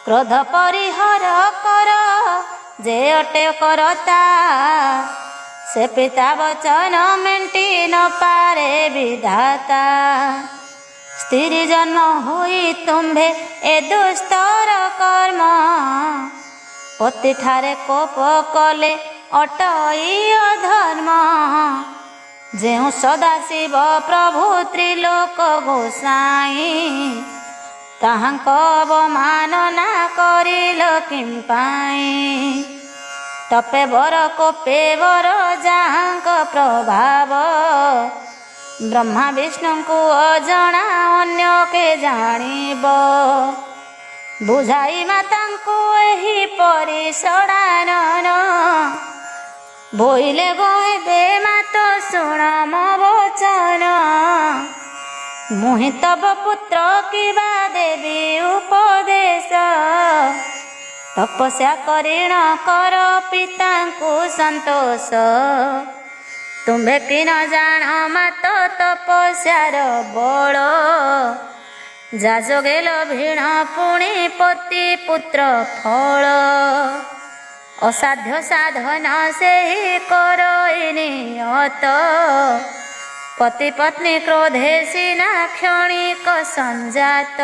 क्रोध परिहर कर जे अटे करता से पिता वचन मेंटी न पारे विधाता। स्त्री जन्म होई तुम्भे ए दुस्तर कर्म पति ठारे कोप कले अटई अधर्म। जेउ सदाशिव प्रभु त्रिलोक गोसाई ताहांक अवमानना करिल किंपाई। तपे बर कोपे बर जाहांक प्रभाव ब्रह्मा विष्णु को अजणा अन्य के जानिब। बुझाई माता को एही परि सडानन बोइले गोए बे मात शुण मो वचन। मुहि तब पुत्र किबा देवी उपदेश तपस्या करिण कर पिता को संतोष। तुम्भे कि न जाण मात तपस्यार बल जा जोगेल भीण पुणी पति पुत्र फल। असाध्य साधन से ही करई नियत पति पत्नी क्रोधे सिना क्षणिक संजात।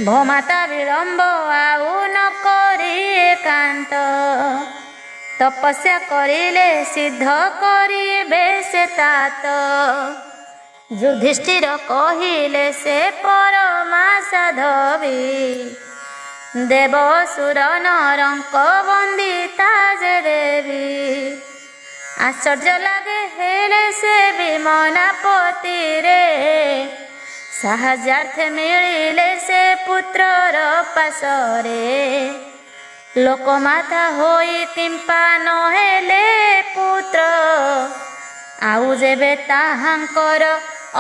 भोमाता विलंब आउ न करी एकांत तपस्या करिले सिद्ध करिबे से तात। युधिष्ठिर कहिले से परमा साधवी देव सुर नरंक वंदिता जे देवी। आश्चर्य लगे हेले से विमना पति रे साहाଯ୍ୟାର୍ଥେ मिलिले से पुत्रर पाशरे। लोकमाता होई किंपा नहेले पुत्र आउ जेबे ताहांकर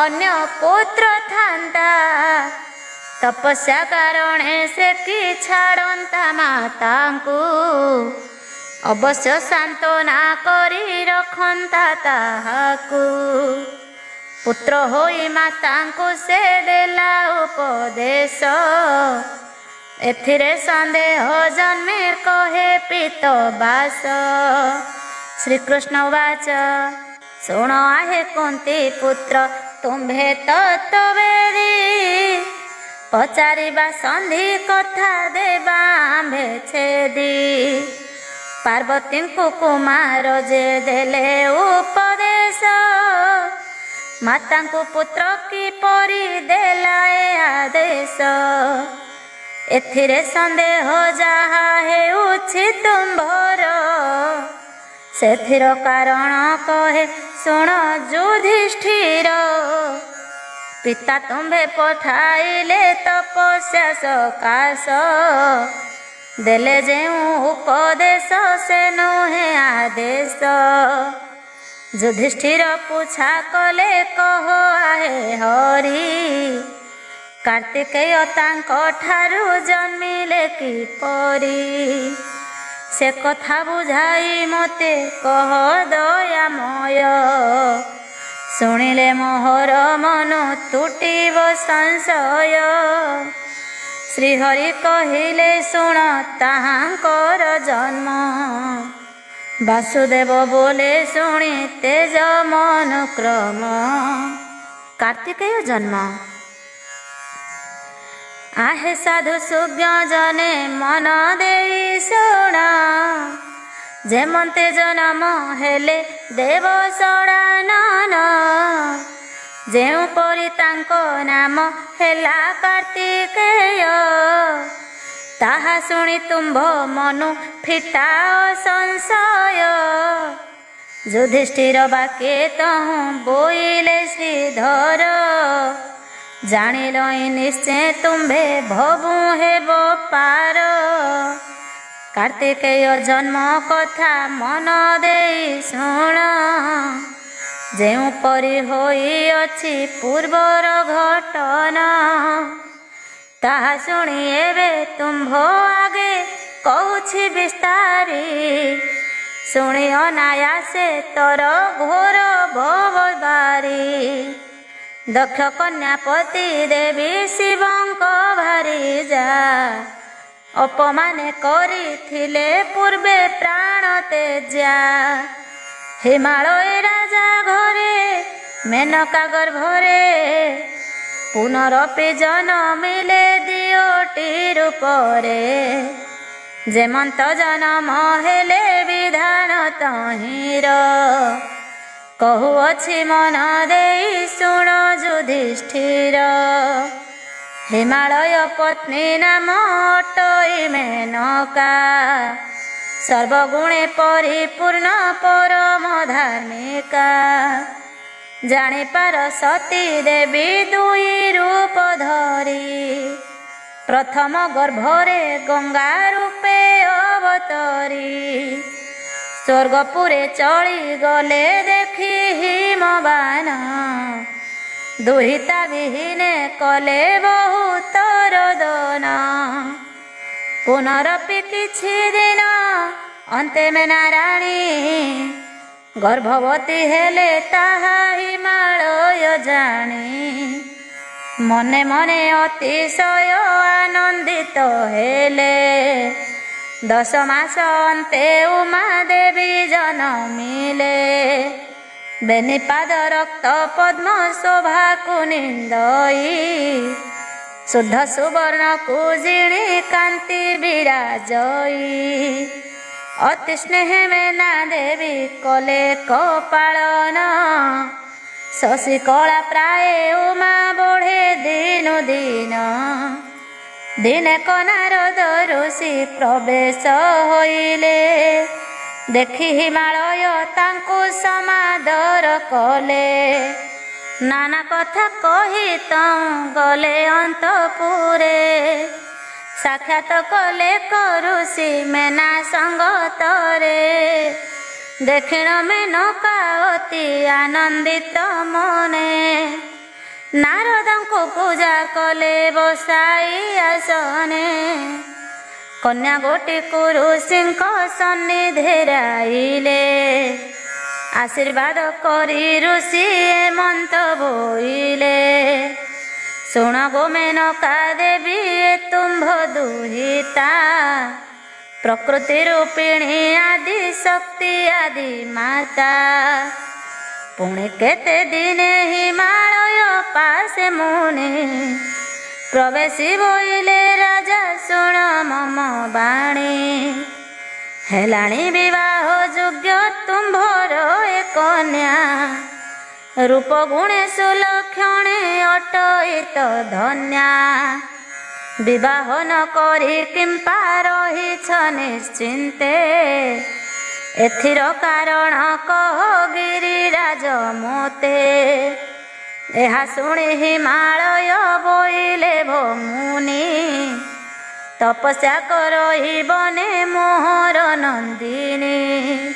अन्य पुत्र थांता। तपस्या कारणे से कि छाड़ंता मातांकु अवश्य सांत्वना करी रखंता ताहाकु। पुत्र होई मातांकु से देला उपदेश एथिरे संदेह जन्मे कहे पीतवास। श्रीकृष्ण वाच शुण आहे कुंती पुत्र तुम्भे तत्वेदी पचारिबा संधि कथा देबा आम्भे छेदी। पार्वती को कुमार जे देले उपदेश माता को पुत्र की परी देलाए आदेश एथिरे संदेह जहा हेउछि तुम्भर सेथिर कारण कहे शुण युधिष्ठिर पिता तुम्भे पठाइले तपस्या सकाश देले जेउ उपदेश से नुहे आदेश युधिष्ठिर पूछा कले कह आहे हरि कार्तिकेय तांको ठारू जन्मिले किपरि से कथा बुझाई मते कह दयामय शुणिले मोहर मन तुटिब संशय श्रीहरि कहिले शुण ताहांकर जन्म वासुदेव बोले शुणी तेज मनुक्रम कार्तिकेय जन्म आहे साधु सुज्ञ जने मन देई शुण जेमते जन्म हेले देव सड़ानन जेउ परि तांको नाम हेला कार्तिकेय ताहा शुणी तुम्भ मनु फिटा संशय युधिष्ठिर बाके तहु बोइले श्रीधर जानिल निश्चय तुम्भे भवु हेब पार कार्तिकेय जन्म कथा मन देई शुण जेउ परि होई अछि पूर्वर घटना ताहा शुणी एबे तुम्भ आगे कहूछि विस्तारी शुणी अनायासे तर घोर भवबारी दक्ष कन्यापति देवी शिवंक भारी जा अपमाने करिथिले पूर्वे प्राण तेजा हिमालय राजा घरे मेनका गर्भरे पुनरपि जन्मिले दियोटी रूपरे जेमंत जन्म हेले विधान तहिर कहुअछि मन देई शुण युधिष्ठिर हिमालय पत्नी नाम अटई मेनका सर्वगुणे परिपूर्ण परम धार्मिका जानिपार सती देवी दुई रूप धरी प्रथम गर्भरे गंगा रूपे अवतरी स्वर्गपुरे चली गले देखी हिमबान दुहिता विहीने कले बहुत रोदन पुनरपि किछि दिन अंते में नारायणी गर्भवती हेले ताहा हिमालय जानी मने मने अतिशय आनंदित हेले 10 मास अंते उमा देवी जन्मिले बेनिपाद रक्त पद्म शोभा कुनिंदई शुद्ध सुवर्ण कुजिणी कांति विराजई अति स्नेह में ना देवी कले कपालन शशि कला प्राय उमा बढ़े दिनु दिन दिने कनारद ऋषि प्रवेश होइले देखी हिमालय तांकु समादर कले नाना कथा कही गले अंतपुरे साक्षात कले करुषि मेना संगतरे देखिण मेनका अति आनंदित मने नारदंकु पूजा कले बसाई आसने कन्या गोटी ऋषिंक सन्निधेराइले आशीर्वाद करी ऋषि एमंत बोइले शुण गो मेनका देवी तुम्भ दुहिता प्रकृति रूपिणी आदि शक्ति आदि माता पुणे केते दिने हिमालय पासे मुने प्रवेशी बोइले राजा शुण मम बाणी ହେଲାଣି ବିବାହ ଯୋଗ୍ୟ ତୁମ୍ଭର ଏ କନ୍ୟା। ରୂପ ଗୁଣେ ସୁଲକ୍ଷଣେ ଅଟଇତ ଧନ୍ୟା। ବିବାହ ନ କରି କିମ୍ପା ରହିଛ ନିଶ୍ଚିନ୍ତେ। ଏଥିର କାରଣ କହ ଗିରିରାଜ ମୋତେ। ଏହା ଶୁଣି ହିମାଳୟ ବୋଇଲେ ଭମୁନି। ତପସ୍ୟା କରଇବନେ ମୋହର ନନ୍ଦିନୀ।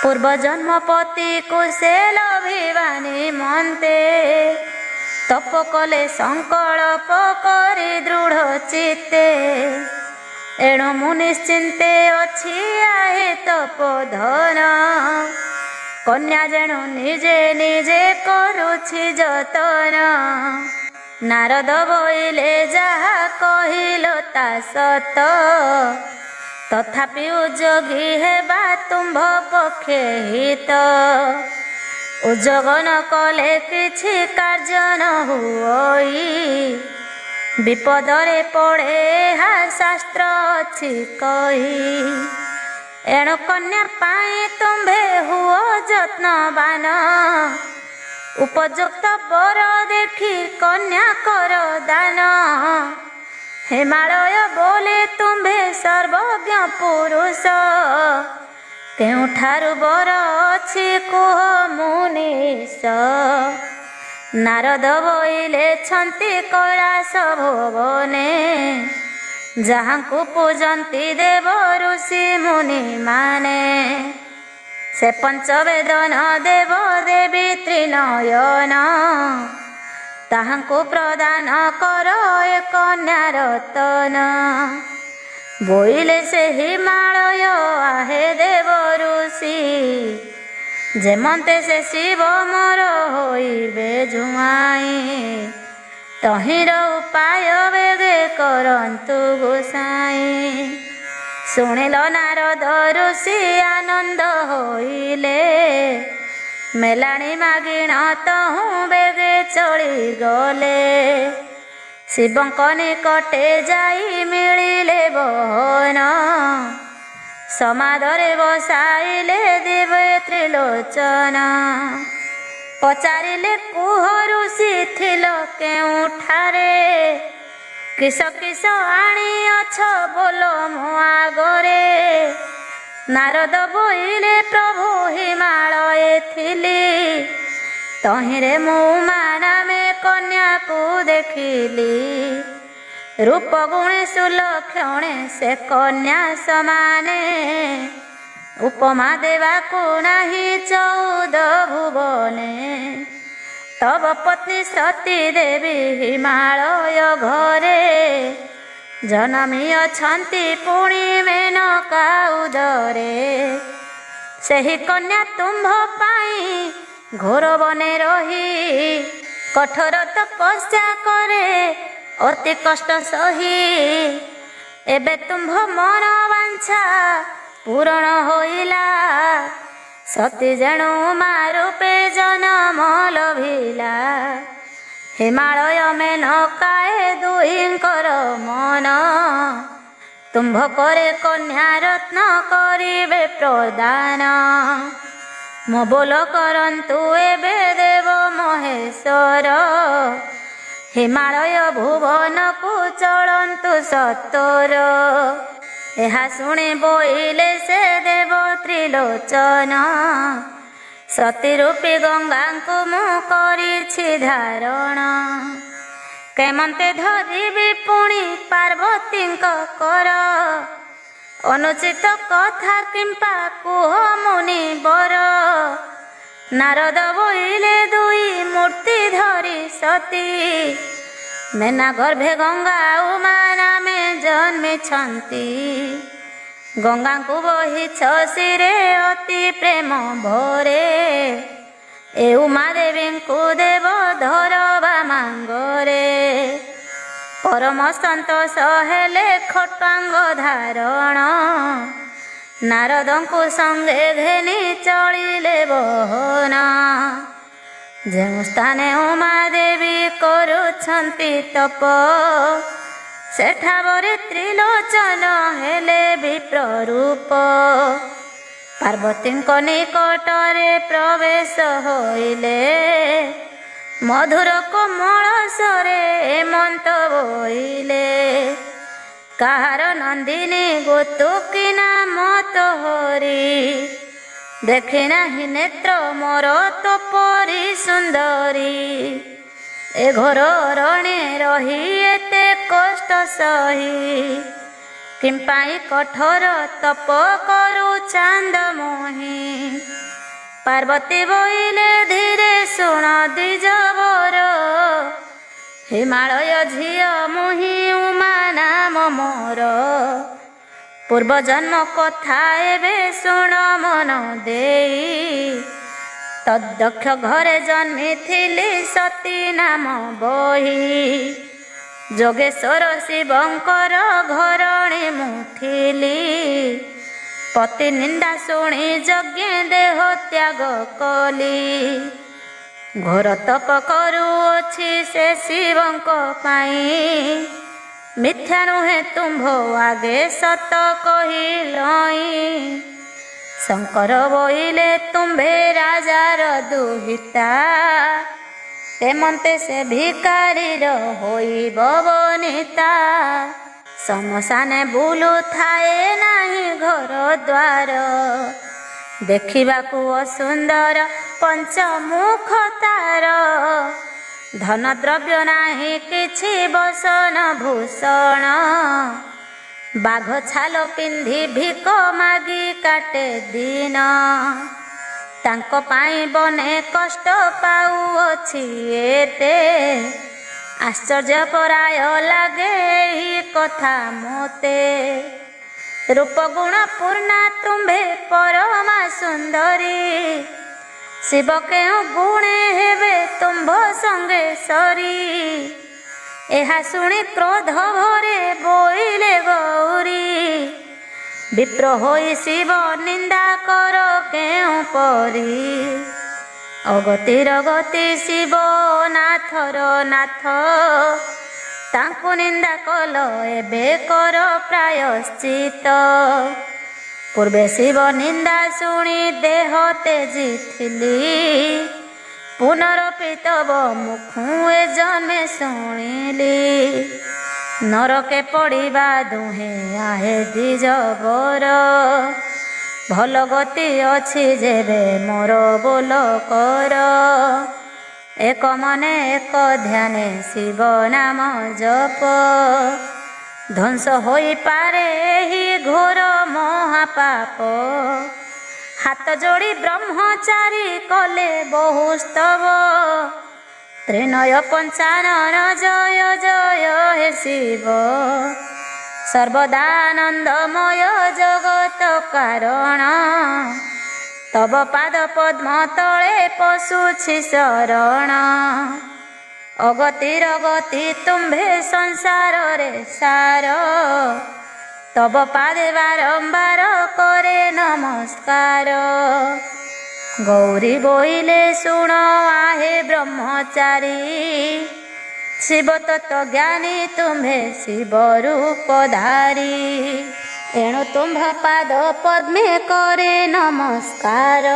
ପୂର୍ବ ଜନ୍ମ ପତିକୁ ସେ ଲଭିବା ନିମନ୍ତେ। ତପ କଲେ ସଂକଳ୍ପ କରି ଦୃଢ଼ ଚିତ୍ତେ। ଏଣୁ ମୁଁ ନିଶ୍ଚିନ୍ତେ ଅଛି ଆହେ ତପୋଧନ। କନ୍ୟା ଯେଣୁ ନିଜେ ନିଜେ କରୁଛି ଯତନ। ନାରଦ ବୋଇଲେ ଯାହା କହିଲ ତା ସତ। ତଥାପି ଉଦ୍ଯୋଗୀ ହେବା ତୁମ୍ଭ ପକ୍ଷେ ହିତ। ଉଦ୍ଯୋଗ ନ କଲେ କିଛି କାର୍ଯ୍ୟ ନ ହୁଅଇ। ବିପଦରେ ପଡ଼େ ଏହା ଶାସ୍ତ୍ର ଅଛି କହି। ଏଣୁ କନ୍ୟା ପାଇଁ ତୁମ୍ଭେ ହୁଅ ଯତ୍ନବାନ। ଉପଯୁକ୍ତ ବର ଦେଖି କନ୍ୟା କର ଦାନ। ହିମାଳୟ ବୋଲେ ତୁମ୍ଭେ ସର୍ବଜ୍ଞ ପୁରୁଷ। କେଉଁଠାରୁ ବର ଅଛି କୁହ ମୁନୀଶ। ନାରଦ ବୋଇଲେ ଛନ୍ତି କୈଳାସ ଭୁବନେ। ଯାହାଙ୍କୁ ପୂଜନ୍ତି ଦେବ ଋଷି ମୁନି ମାନେ। ସେ ପଞ୍ଚବେଦନ ଦେବ ଦେବୀ ତ୍ରିନୟନ। ତାହାଙ୍କୁ ପ୍ରଦାନ କର ଏ କନ୍ୟା ରତନ। ବୋଇଲେ ସେ ହିମାଳୟ ଆହେ ଦେବ ଋଷି। ଯେମନ୍ତେ ସେ ଶିବ ମୋର ହୋଇବେ ଜୁଆଇଁ। ତହିଁର ଉପାୟ ବେଗେ କରନ୍ତୁ ଗୋସାଇଁ। ଶୁଣିଲ ନାରଦ ଋଷି ଆନନ୍ଦ ହୋଇଲେ। ମେଲାଣି ମାଗିଣ ତହୁଁ ବେଗେ ଚଳିଗଲେ। ଶିବଙ୍କ ନିକଟେ ଯାଇ ମିଳିଲେ ବହନ। ସମାଦରେ ବସାଇଲେ ଦିବେ ତ୍ରିଲୋଚନ। ପଚାରିଲେ କୁହ ଋଷି ଥିଲ କେଉଁଠାରେ। କିସ କିସ ଆଣିଅଛ ବୋଲ ମୋ ଆଗରେ। ନାରଦ ବୋଇଲେ ପ୍ରଭୁ ହିମାଳୟେ ଥିଲି। ତହିଁରେ ମୁଁ ନାମେ କନ୍ୟାକୁ ଦେଖିଲି। ରୂପ ଗୁଣେ ସୁଲକ୍ଷଣେ ସେ କନ୍ୟା ସମାନେ। ଉପମା ଦେବାକୁ ନାହିଁ 14 ଭୁବନେ। ତବ ପତ୍ନୀ ସତୀ ଦେବୀ ହିମାଳୟ ଘରେ। ଜନମୀ ଅଛନ୍ତି ପୁଣି ମେନକା ଉଦରେ। ସେହି କନ୍ୟା ତୁମ୍ଭ ପାଇଁ ଘୋର ବନେ ରହି। କଠୋର ତପସ୍ୟା କରେ ଅତି କଷ୍ଟ ସହି। ଏବେ ତୁମ୍ଭ ମନ ବାଞ୍ଛା ପୂରଣ ହୋଇଲା। ସତୀ ଯେଣୁ ମା ରୂପେ ଜନମ ଲଭିଲା। ହିମାଳୟ ମେନକାଏ ଦୁହିଁଙ୍କର ମନ। ତୁମ୍ଭ କରେ କନ୍ୟା ରତ୍ନ କରିବେ ପ୍ରଦାନ। ମୋ ବୋଲ କରନ୍ତୁ ଏବେ ଦେବ ମହେଶ୍ୱର। ହିମାଳୟ ଭୁବନକୁ ଚଳନ୍ତୁ ସତ୍ୱର। ଏହା ଶୁଣି ବୋଇଲେ ସେ ଦେବ ତ୍ରିଲୋଚନ। ସତୀ ରୂପୀ ଗଙ୍ଗାଙ୍କୁ ମୁଁ କରିଛି ଧାରଣ। କେମନ୍ତେ ଧରିବି ପୁଣି ପାର୍ବତୀଙ୍କ କର। ଅନୁଚିତ କଥା କିମ୍ପା କୁହ ମୁନି ବର। ନାରଦ ବୋଇଲେ ଦୁଇ ମୂର୍ତ୍ତି ଧରି ସତୀ। ମେନା ଗର୍ଭେ ଗଙ୍ଗା ଉମା ନାମେ ଜନ୍ମିଛନ୍ତି। ଗଙ୍ଗାଙ୍କୁ ବହିଛ ଶିରେ ଅତି ପ୍ରେମ ଭରେ। ଏ ଉମା ଦେବୀଙ୍କୁ ଦେବ ଧରବା ମାଙ୍ଗରେ। ପରମ ସନ୍ତୋଷ ହେଲେ ଖଟ୍ୱାଙ୍ଗ ଧାରଣ। ନାରଦଙ୍କୁ ସଙ୍ଗେ ଘେନି ଚଳିଲେ ବହନ। ଯେଉଁ ସ୍ଥାନେ ଉମା ଦେବୀ କରୁଛନ୍ତି ତପ। ସେଠାବରେ ତ୍ରିଲୋଚନ ହେଲେ ବିପ୍ରରୂପ। ପାର୍ବତୀଙ୍କ ନିକଟରେ ପ୍ରବେଶ ହୋଇଲେ, ମଧୁର କୋମଳ ସ୍ୱରେ ହେମନ୍ତ ବୋଇଲେ। କାହାର ନନ୍ଦିନୀ ଗୋତୁକିନା ମତ ହରି, ଦେଖି ନାହିଁ ନେତ୍ର ମୋର ତୋ ପରି ସୁନ୍ଦରୀ। ଏ ଘୋର ରଣେ ରହି ଏତେ କଷ୍ଟ ସହି, କିମ୍ପାଇଁ କଠୋର ତପ କରୁ ଚାନ୍ଦ ମୋହି। ପାର୍ବତୀ ବୋଇଲେ ଧୀରେ ଶୁଣ ଦ୍ୱିଜବର, ହିମାଳୟ ଝିଅ ମୁହିଁ ଉମା ନାମ ମୋର। ପୂର୍ବ ଜନ୍ମ କଥା ଏବେ ଶୁଣ ମନ ଦେଇ, ତଦକ୍ଷ ଘରେ ଜନ୍ମିଥିଲି ସତୀ ନାମ ବହି। ଯୋଗେଶ୍ୱର ଶିବଙ୍କର ଘରଣୀ ମୁଁ ଥିଲି, ପତି ନିନ୍ଦା ଶୁଣି ଯଜ୍ଞେ ଦେହ ତ୍ୟାଗ କଲି। ଘୋର ତପ କରୁଅଛି ସେ ଶିବଙ୍କ ପାଇଁ, ମିଥ୍ୟା ନୁହେଁ ତୁମ୍ଭ ଆଗେ ସତ କହିଲଇଁ। ଶଙ୍କର ବୋଇଲେ ତୁମ୍ଭେ ରାଜାର ଦୁହିତା, ତେମନ୍ତେ ସେ ଭିକାରୀର ହୋଇବ ବନିତା। ଶ୍ମଶାନେ ବୁଲୁଥାଏ ନାହିଁ ଘର ଦ୍ୱାର, ଦେଖିବାକୁ ଅସୁନ୍ଦର ପଞ୍ଚମୁଖ ତାର। ଧନ ଦ୍ରବ୍ୟ ନାହିଁ କିଛି ବସନ ଭୂଷଣ, ବାଘ ଛାଲ ପିନ୍ଧି ଭିକ ମାଗି କାଟେ ଦିନ। ତାଙ୍କ ପାଇଁ ବନେ କଷ୍ଟ ପାଉଅଛି ଏତେ, ଆଶ୍ଚର୍ଯ୍ୟ ପରାୟ ଲାଗେ ଏହି କଥା ମୋତେ। ରୂପ ଗୁଣ ପୂର୍ଣ୍ଣା ତୁମ୍ଭେ ପରମା ସୁନ୍ଦରୀ, ଶିବ କେଉଁ ଗୁଣେ ହେବେ ତୁମ୍ଭ ସଙ୍ଗେ ସରି। ଏହା ଶୁଣି କ୍ରୋଧ ଭରେ ବୋଇଲେ ଗୌରୀ, ବିପ୍ର ହୋଇ ଶିବ ନିନ୍ଦା କର କେଉଁ ପରି। ଅଗତିର ଗତି ଶିବ ନାଥର ନାଥ, ତାଙ୍କୁ ନିନ୍ଦା କଲ ଏବେ କର ପ୍ରାୟଶ୍ଚିତ। ପୂର୍ବେ ଶିବ ନିନ୍ଦା ଶୁଣି ଦେହ ତେଜିଥିଲି, ପୁନରପି ତବ ମୁଖୁ ଏ ଜନ୍ମେ ଶୁଣିଲି। ନରକେ ପଡ଼ିବା ଦୁହେଁ ଆହେ ଦ୍ୱିଜବର, ଭଲ ଗତି ଅଛି ଯେବେ ମୋର ବୋଲ କର। ଏକ ମନେ ଏକ ଧ୍ୟାନେ ଶିବ ନାମ ଜପ, ଧ୍ୱଂସ ହୋଇପାରେ ଏହି ଘୋର ମହାପାପ। ହାତ ଯୋଡ଼ି ବ୍ରହ୍ମଚାରୀ କଲେ ବହୁ ସ୍ତବ, ତ୍ରିନୟ ପଞ୍ଚାନନ ଜୟ ଜୟ ହେ ଶିବ। ସର୍ବଦାନନ୍ଦମୟ ଜଗତ କାରଣ, ତବ ପାଦ ପଦ୍ମ ତଳେ ପଶୁଛି ଶରଣ। ଅଗତିର ଗତି ତୁମ୍ଭେ ସଂସାରରେ ସାର, ତବ ପାଦେ ବାରମ୍ବାର କରେ ନମସ୍କାର। ଗୌରୀ ବୋଇଲେ ଶୁଣ ଆହେ ବ୍ରହ୍ମଚାରୀ, ଶିବ ତତ୍ଵ ଜ୍ଞାନୀ ତୁମ୍ଭେ ଶିବ ରୂପଧାରୀ। ଏଣୁ ତୁମ୍ଭ ପାଦ ପଦ୍ମେ କରେ ନମସ୍କାର,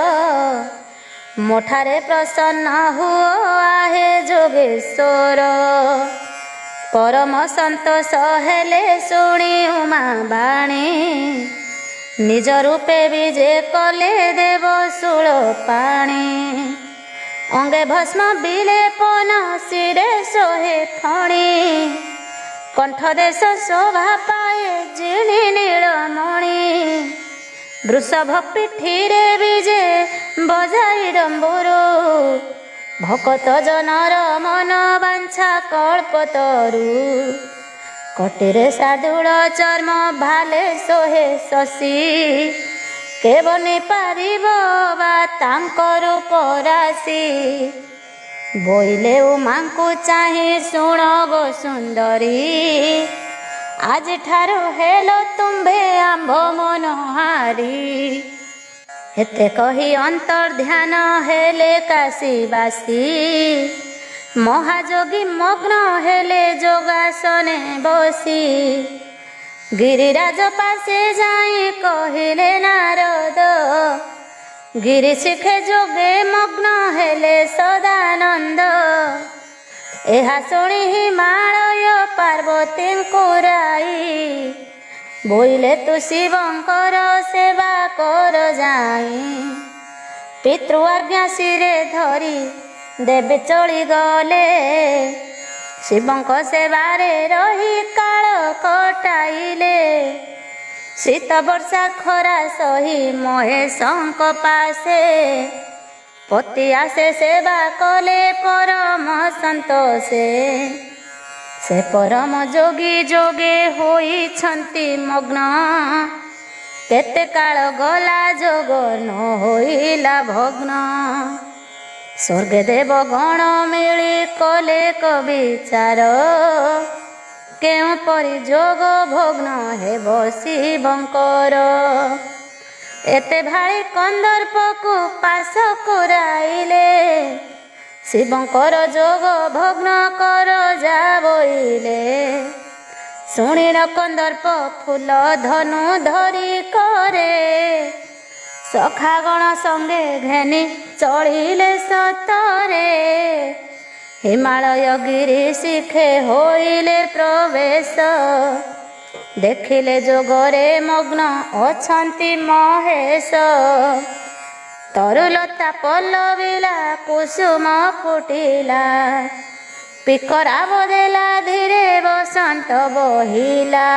ମୋଠାରେ ପ୍ରସନ୍ନ ହୁଅ ଆହେ ଯୋଗେଶ୍ୱର। ପରମ ସନ୍ତୋଷ ହେଲେ ଶୁଣି ଉମା ବାଣୀ, ନିଜ ରୂପେ ବିଜେ କଲେ ଦେବ ଶୂଳ ପାଣି। ଅଙ୍ଗେ ଭସ୍ମ ବିଲେପନ ଶିରେ ଶୋହେ ଫଣି, କଣ୍ଠ ଦେଶ ଶୋଭା ପାଏ ଜିଣି ନୀଳମଣି। ବୃଷଭ ପିଠିରେ ବିଜେ ବଜାଇ ଡମ୍ବୁରୁ, ଭକତ ଜନର ମନ ବାଞ୍ଛା କଳ୍ପତରୁ। କଟିରେ ଶାର୍ଦୂଳ ଚର୍ମ ଭାଲେ ଶୋହେ ଶଶୀ, କେ ବନି ପାରିବ ବା ତାଙ୍କ ରୂପ ରାଶି। ବୋଇଲେ ଉମାଙ୍କୁ ଚାହିଁ ଶୁଣ ଗୋ ସୁନ୍ଦରୀ, ଆଜିଠାରୁ ହେଲ ତୁମ୍ଭେ ଆମ୍ଭ ମନହାରି। ଏତେ କହି ଅନ୍ତର୍ଧ୍ୟାନ ହେଲେ କାଶୀବାସୀ, ମହାଯୋଗୀ ମଗ୍ନ ହେଲେ ଯୋଗାସନେ ବସି ଗିରିରାଜ ପାଶେ ଯାଇ କହିଲେ ନାରଦ ଗିରି ଶିଖେ ଯୋଗେ ମଗ୍ନ ହେଲେ ସଦାନନ୍ଦ। ଏହା ଶୁଣି ହିମାଳୟ ପାର୍ବତୀଙ୍କୁ ରାଇ ବୋଇଲେ ତୁ ଶିବଙ୍କର ସେବା କର ଯାଇ। ପିତୃ ଆଜ୍ଞା ଶିରେ ଧରି ଦେବୀ ଚଳିଗଲେ ଶିବଙ୍କ ସେବାରେ ରହି କାଳ କଟାଇଲେ। ଶୀତ ବର୍ଷା ଖରା ସହି ମହେଶଙ୍କ ପାଶେ ପତି ଆସେ ସେବା କଲେ ପରମ ସନ୍ତୋଷେ। ସେ ପରମ ଯୋଗୀ ଯୋଗେ ହୋଇଛନ୍ତି ମଗ୍ନ କେତେ କାଳ ଗଲା ଯୋଗ ନ ହୋଇଲା ଭଗ୍ନ। ସ୍ୱର୍ଗେ ଦେବ ଗଣ ମିଳି କଲେ କବିଚାର କେଉଁପରି ଯୋଗ ଭଗ୍ନ ହେବ ଶିବଙ୍କର। ଏତେ ଭାଳି କନ୍ଦର୍ପକୁ ପାଶ କରାଇଲେ ଶିବଙ୍କର ଯୋଗ ଭଗ୍ନ କର ଯା ବୋଇଲେ। ଶୁଣିଣ କନ୍ଦର୍ପ ଫୁଲ ଧନୁ ଧରି କରେ ସଖାଗଣ ସଙ୍ଗେ ଘେନି ଚଳିଲେ ସତରେ। ହିମାଳୟ ଗିରି ଶିଖେ ହୋଇଲେ ପ୍ରବେଶ ଦେଖିଲେ ଯୋଗରେ ମଗ୍ନ ଅଛନ୍ତି ମହେଶ। ତରୁଲତା ପଲ୍ଲବିଲା କୁସୁମ ଫୁଟିଲା ପିକରାବ ଦେଲା ଧୀରେ ବସନ୍ତ ବହିଲା।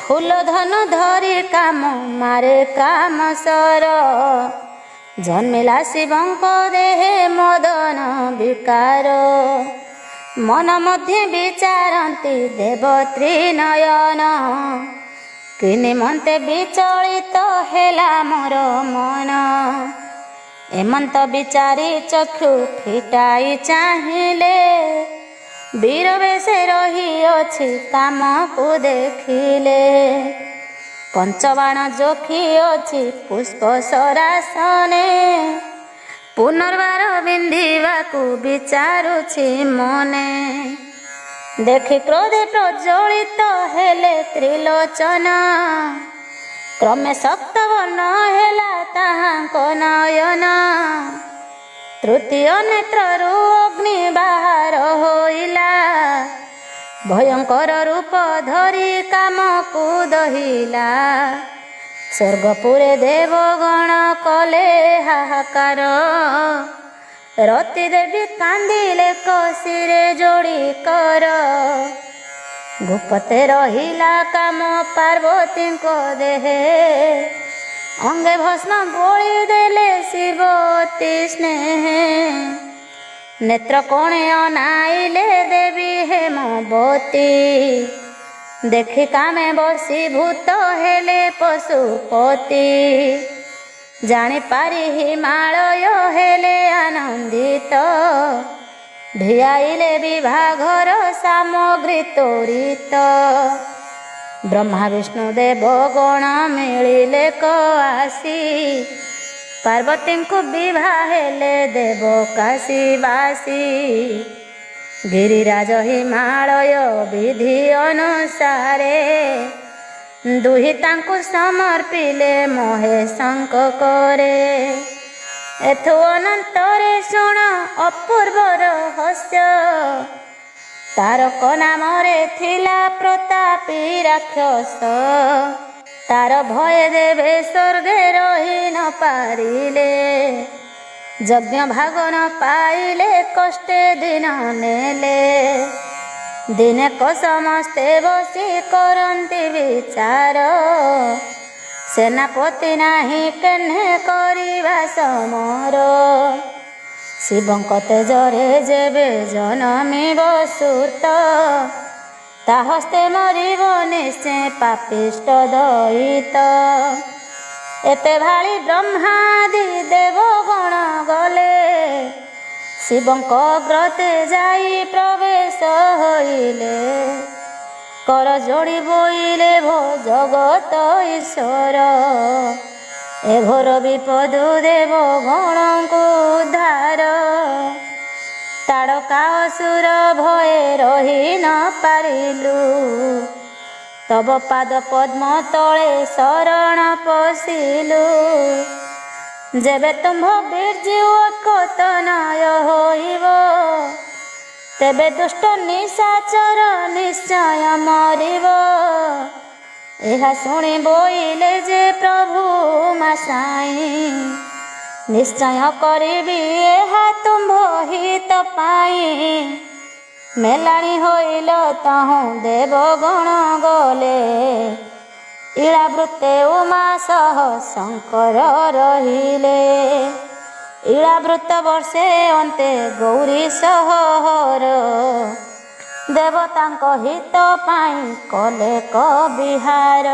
ଫୁଲ ଧନୁ ଧରି କାମ ମାରେ କାମ ସର ଜନ୍ମିଲା ଶିବଙ୍କ ଦେହେ ମଦନ ବିକାର। ମନ ମଧ୍ୟ ବିଚାରନ୍ତି ଦେବ ତ୍ରିନୟନ କି ନିମନ୍ତେ ବିଚଳିତ ହେଲା ମୋର ମନ। ଏମନ୍ତ ବିଚାରି ଚକ୍ଷୁ ଫିଟାଇ ଚାହିଁଲେ ବୀର ବେଶେ ରହିଅଛି କାମକୁ ଦେଖିଲେ। ପଞ୍ଚବାଣ ଯୋଖି ଅଛି ପୁଷ୍ପ ସରାସନେ ପୁନର୍ବାର ବିନ୍ଧିବାକୁ ବିଚାରୁଛି ମନେ। ଦେଖି କ୍ରୋଧେ ପ୍ରଜ୍ୱଳିତ ହେଲେ ତ୍ରିଲୋଚନ କ୍ରମେ ସପ୍ତବର୍ଣ୍ଣ ହେଲା ତାହାଙ୍କ ନୟନ। ତୃତୀୟ ନେତ୍ରରୁ ଅଗ୍ନି ବାହାର ହୋଇଲା ଭୟଙ୍କର ରୂପ ଧରି କାମକୁ ଦହିଲା। ସ୍ୱର୍ଗପୁରେ ଦେବଗଣ କଲେ ହାହାକାର ରତି ଦେବୀ କାନ୍ଦିଲେ କସିରେ ଯୋଡ଼ି କର। ଗୁପତେ ରହିଲା କାମ ପାର୍ବତୀଙ୍କ ଦେହେ ଅଙ୍ଗେ ଭସ୍ମ ବୋଳି ଦେଲେ ଶିବ ଅତି ସ୍ନେହେ। ନେତ୍ର କୋଣେ ଅନାଇଲେ ଦେବୀ ହେମବତୀ ଦେଖି କାମେ ବଶୀଭୂତ ହେଲେ ପଶୁପତି। ଜାଣିପାରି ହିମାଳୟ ହେଲେ ଆନନ୍ଦିତ ଭିଆଇଲେ ବିଭାଘର ସାମଗ୍ରୀ ତୋରିତ। ବ୍ରହ୍ମା ବିଷ୍ଣୁ ଦେବ ଗଣ ମିଳିଲେ କ ଆସି ପାର୍ବତୀଙ୍କୁ ବିଭା ହେଲେ ଦେବ କାଶୀବାସୀ। ଗିରିରାଜ ହିମାଳୟ ବିଧି ଅନୁସାରେ ଦୁହି ତାଙ୍କୁ ସମର୍ପିଲେ ମହେଶଙ୍କ କରେ। ଏଥୁ ଅନନ୍ତରେ ଶୁଣ ଅପୂର୍ବ ରହସ୍ୟ ତାରକ ନାମରେ ଥିଲା ପ୍ରତାପୀ ରାକ୍ଷସ। ତାର ଭୟ ଦେବେ ସ୍ୱର୍ଗେ ରହି ନ ପାରିଲେ ଯଜ୍ଞ ଭାଗ ନ ପାଇଲେ କଷ୍ଟେ ଦିନ ନେଲେ। ଦିନେକ ସମସ୍ତେ ବସି କରନ୍ତି ବିଚାର ସେନାପତି ନାହିଁ କେହ୍ନେ କରିବା ସମର। ଶିବଙ୍କ ତେଜରେ ଯେବେ ଜନମିବ ସୁତ ତା ହସ୍ତେ ମରିବ ନିଶ୍ଚୟ ପାପିଷ୍ଟ ଦଇତ। ଏତେ ଭାଳି ବ୍ରହ୍ମାଦି ଦେବଗଣ ଗଲେ ଶିବଙ୍କ ଅଗ୍ରତେ ଯାଇ ପ୍ରବେଶ ହୋଇଲେ। କର ଯୋଡ଼ି ବୋଇଲେ ଭୋ ଜଗତ ଈଶ୍ୱର ଏ ଘୋର ବିପଦ ଦେବ ଗଣଙ୍କୁ ଉଦ୍ଧାର। ତାଳ ତାଡ଼କା ଅସୁର ଭଏ ରହି ନ ପାରିଲୁ। ତବ ପାଦ ପଦ୍ମ ତଳେ ଶରଣ ପଶିଲୁ। ଯେବେ ତୁମ୍ଭ ବୀର୍ଯ୍ୟ କତନୟ ହୋଇବ, ତେବେ ଦୁଷ୍ଟ ନିଶାଚର ନିଶ୍ଚୟ ମରିବ। ଏହା ଶୁଣି ବୋଇଲେ ଯେ ପ୍ରଭୁ ମା ସାଇଁ, ନିଶ୍ଚୟ କରିବି ଏହା ତୁମ୍ଭ ହିତ ପାଇଁ। ମେଲାଣି ହୋଇଲ ତହୁଁ ଦେବଗଣ ଗଲେ, ଇଳାବୃତେ ଉମା ସହ ଶଙ୍କର ରହିଲେ। ଇଳାବୃତ ବର୍ଷେ ଅନ୍ତେ ଗୌରୀ ସହର, ଦେବତାଙ୍କ ହିତ ପାଇଁ କଲେ କବିହାର।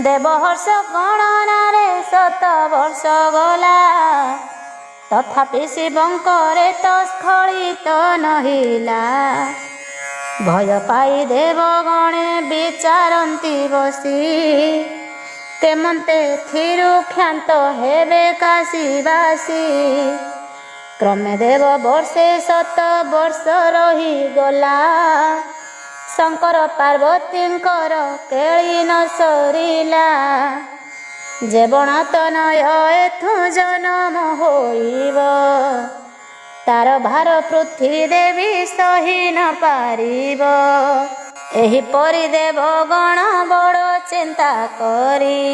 ଦେବହର୍ଷ ଗଣନାରେ 7 ବର୍ଷ ଗଲା, ତଥାପି ଶିବଙ୍କରେ ତ ସ୍ଖଳିତ ନହିଲା। ଭୟ ପାଇ ଦେବଗଣେ ବିଚାରନ୍ତି ବସି, କେମନ୍ତେ ଥିରୁ କ୍ଷାନ୍ତ ହେବେ କାଶୀବାସୀ। କ୍ରମେ ଦେବ ବର୍ଷେ 7 ବର୍ଷ ରହିଗଲା, ଶଙ୍କର ପାର୍ବତୀଙ୍କର କେଳି ନ ସରିଲା। ଯେବଣ ତନୟ ଏଥୁ ଜନମ ହୋଇବ, ତାର ଭାର ପୃଥ୍ୱୀ ଦେବୀ ସହି ନ ପାରିବ। ଏହିପରି ଦେବଗଣ ବଡ଼ ଚିନ୍ତା କରି,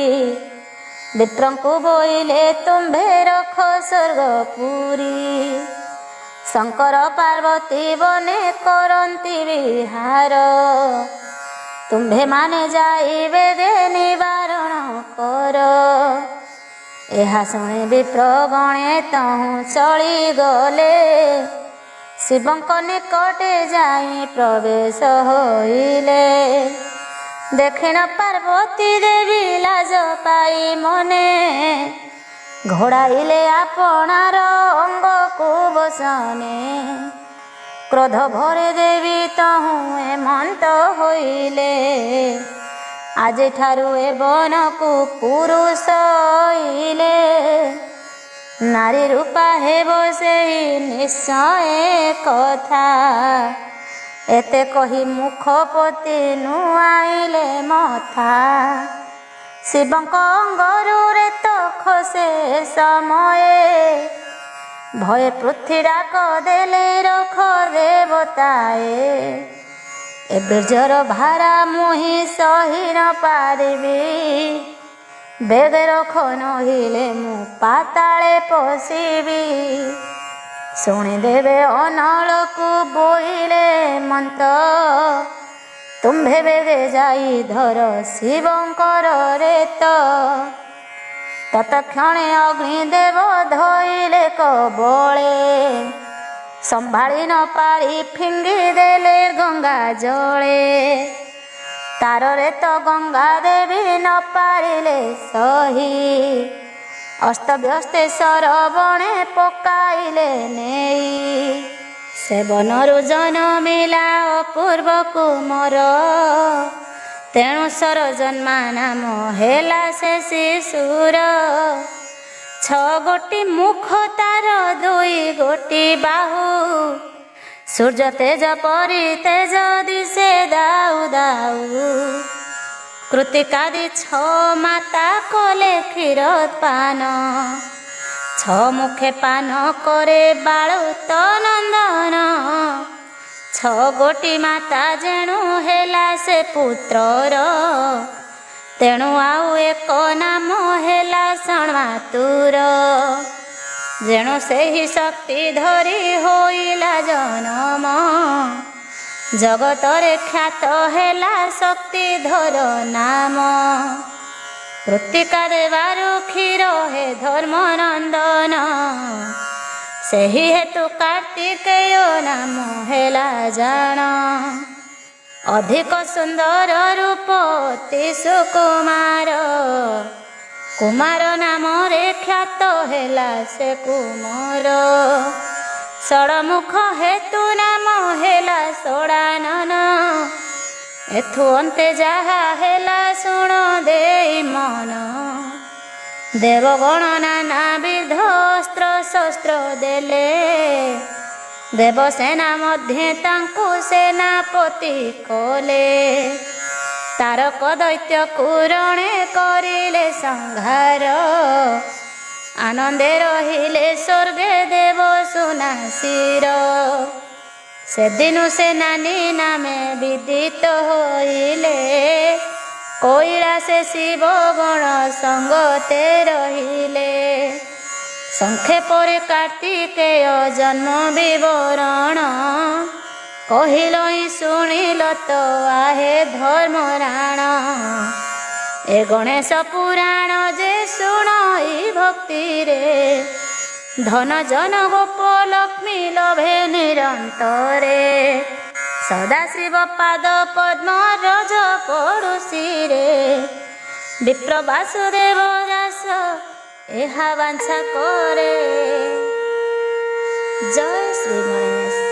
ବିପ୍ରଙ୍କୁ ବୋଇଲେ ତୁମ୍ଭେ ରଖ ସ୍ୱର୍ଗପୁରୀ। ଶଙ୍କର ପାର୍ବତୀ ବନେ କରନ୍ତି ବିହାର, ତୁମ୍ଭେମାନେ ଯାଇ ବେଗେ ନିବାରଣ କର। ଏହା ଶୁଣି ବିପ୍ରଗଣେ ତହୁଁ ଚଳିଗଲେ, ଶିବଙ୍କ ନିକଟେ ଯାଇ ପ୍ରବେଶ ହୋଇଲେ। ଦେଖିନ ପାର୍ବତୀ ଦେବୀ ଲାଜ ପାଇ ମନେ, ଘୋଡ଼ାଇଲେ ଆପଣାର ଅଙ୍ଗକୁ ବସନେ। କ୍ରୋଧ ଭରେ ଦେବୀ ତହୁଁ ଏମନ୍ତ ହୋଇଲେ, ଆଜିଠାରୁ ଏ ବନକୁ ପୁରୁଷ ଇଲେ। ନାରୀ ରୂପା ହେବ ସେହି ନିଶ୍ଚୟ କଥା, ଏତେ କହି ମୁଖପତି ନୁଆଇଲେ ମଥା। ଶିବଙ୍କ ଅଙ୍ଗରୁ ରେତ ଖସେ ସମୟେ, ଭୟ ପୃଥ୍ୱୀ ଡାକ ଦେଲେ ରଖ ଦେବତାଏ। ଏ ବୀର୍ଯ୍ୟର ଭାରା ମୁହିଁ ସହି ନ ପାରିବି, ବେଗେ ରଖ ନହିଲେ ମୁଁ ପାତାଳେ ପଶିବି। ଶୁଣିଦେବେ ଅନଳକୁ ବୋଇଲେ ମନ୍ତ, ତୁମ୍ଭେ ବେଗେ ଯାଇ ଧର ଶିବଙ୍କର ରେତ। ତତକ୍ଷଣେ ଅଗ୍ନିଦେବ ଧଇଲେ କବଳେ, ସମ୍ଭାଳି ନ ପାରି ଫିଙ୍ଗି ଦେଲେ ଗଙ୍ଗା ଜଳେ। ତାରରେ ତ ଗଙ୍ଗା ଦେବୀ ନ ପାରିଲେ ସହି, ଅସ୍ତବ୍ୟସ୍ତେ ସରବଣେ ପକାଇଲେ ନେଇ। ସେବନରୁ ଜନମିଲା ଅପୂର୍ବ କୁମର, ତେଣୁ ସରଜନ୍ମା ନାମ ହେଲା ସେ ଶିଶୁର। 6 ଗୋଟି ମୁଖ ତାର 2 ଗୋଟି ବାହୁ, ସୂର୍ଯ୍ୟ ତେଜ ପରି ତେଜ ଦିଶେ ଦାଉ ଦାଉ। କୃତିକାଦି 6 ମାତା କଲେ କ୍ଷୀରୋତ୍ପାନ, 6 ମୁଖେ ପାନ କରେ ବାଳୁତ ନନ୍ଦନ। 6 ଗୋଟି ମାତା ଯେଣୁ ହେଲା ସେ ପୁତ୍ରର, ତେଣୁ ଆଉ ଏକ ନାମ ହେଲା ଷଣ୍ମାତୁର। ଯେଣୁ ସେହି ଶକ୍ତି ଧରି ହୋଇଲା ଜନମ, ଜଗତରେ ଖ୍ୟାତ ହେଲା ଶକ୍ତିଧର ନାମ। କୃତିକା ଦେବାରୁ କ୍ଷୀର ହେ ଧର୍ମ ନନ୍ଦନ, ସେହି ହେତୁ କାର୍ତ୍ତିକେୟ ନାମ ହେଲା ଜାଣ। ଅଧିକ ସୁନ୍ଦର ରୂପ ଅତି ସୁକୁମାର, କୁମାର ନାମରେ ଖ୍ୟାତ ହେଲା ସେ କୁମର। ଷଡ଼ମୁଖ ହେତୁ ନାମ ହେଲା ଷଡ଼ାନନ, ଏଥୁ ଅନ୍ତେ ଯାହା ହେଲା ଶୁଣ ଦେଇ ମନ। ଦେବଗଣ ନାନା ବିଧ ଅସ୍ତ୍ର ଶସ୍ତ୍ର ଦେଲେ, ଦେବସେନା ମଧ୍ୟ ତାଙ୍କୁ ସେନାପତି କଲେ। ତାରକ ଦୈତ୍ୟକୁ ରଣେ କରିଲେ ସଂହାର। ଆନନ୍ଦେ ରହିଲେ ସ୍ୱର୍ଗେ ଦେବ ସୁନାସିର। ସେଦିନୁ ସେନାନୀ ନାମେ ବିଦିତ ହୋଇଲେ। କୈଳାସେ ଶିବ ଗଣ ସଙ୍ଗତେ ରହିଲେ। ସଂକ୍ଷେପରେ କାର୍ତ୍ତିକେୟ ଜନ୍ମ ବିବରଣ। କହିଲଇ ଶୁଣିଲ ତ ଆହେ ଧର୍ମରାଣ। ଏ ଗଣେଶ ପୁରାଣ ଯେ ଶୁଣଇ ଭକ୍ତିରେ। ଧନ ଜନ ଗୋପ ଲକ୍ଷ୍ମୀ ଲଭେ ନିରନ୍ତରେ। ସଦାଶିବ ପାଦ ପଦ୍ମ ରଜ ପଡ଼ୋଶୀରେ। ବିପ୍ର ବାସୁଦେବ ଦାସ ଏହା ବାଞ୍ଛା କରେ। ଜୟ ଶ୍ରୀ ଗଣେଶ।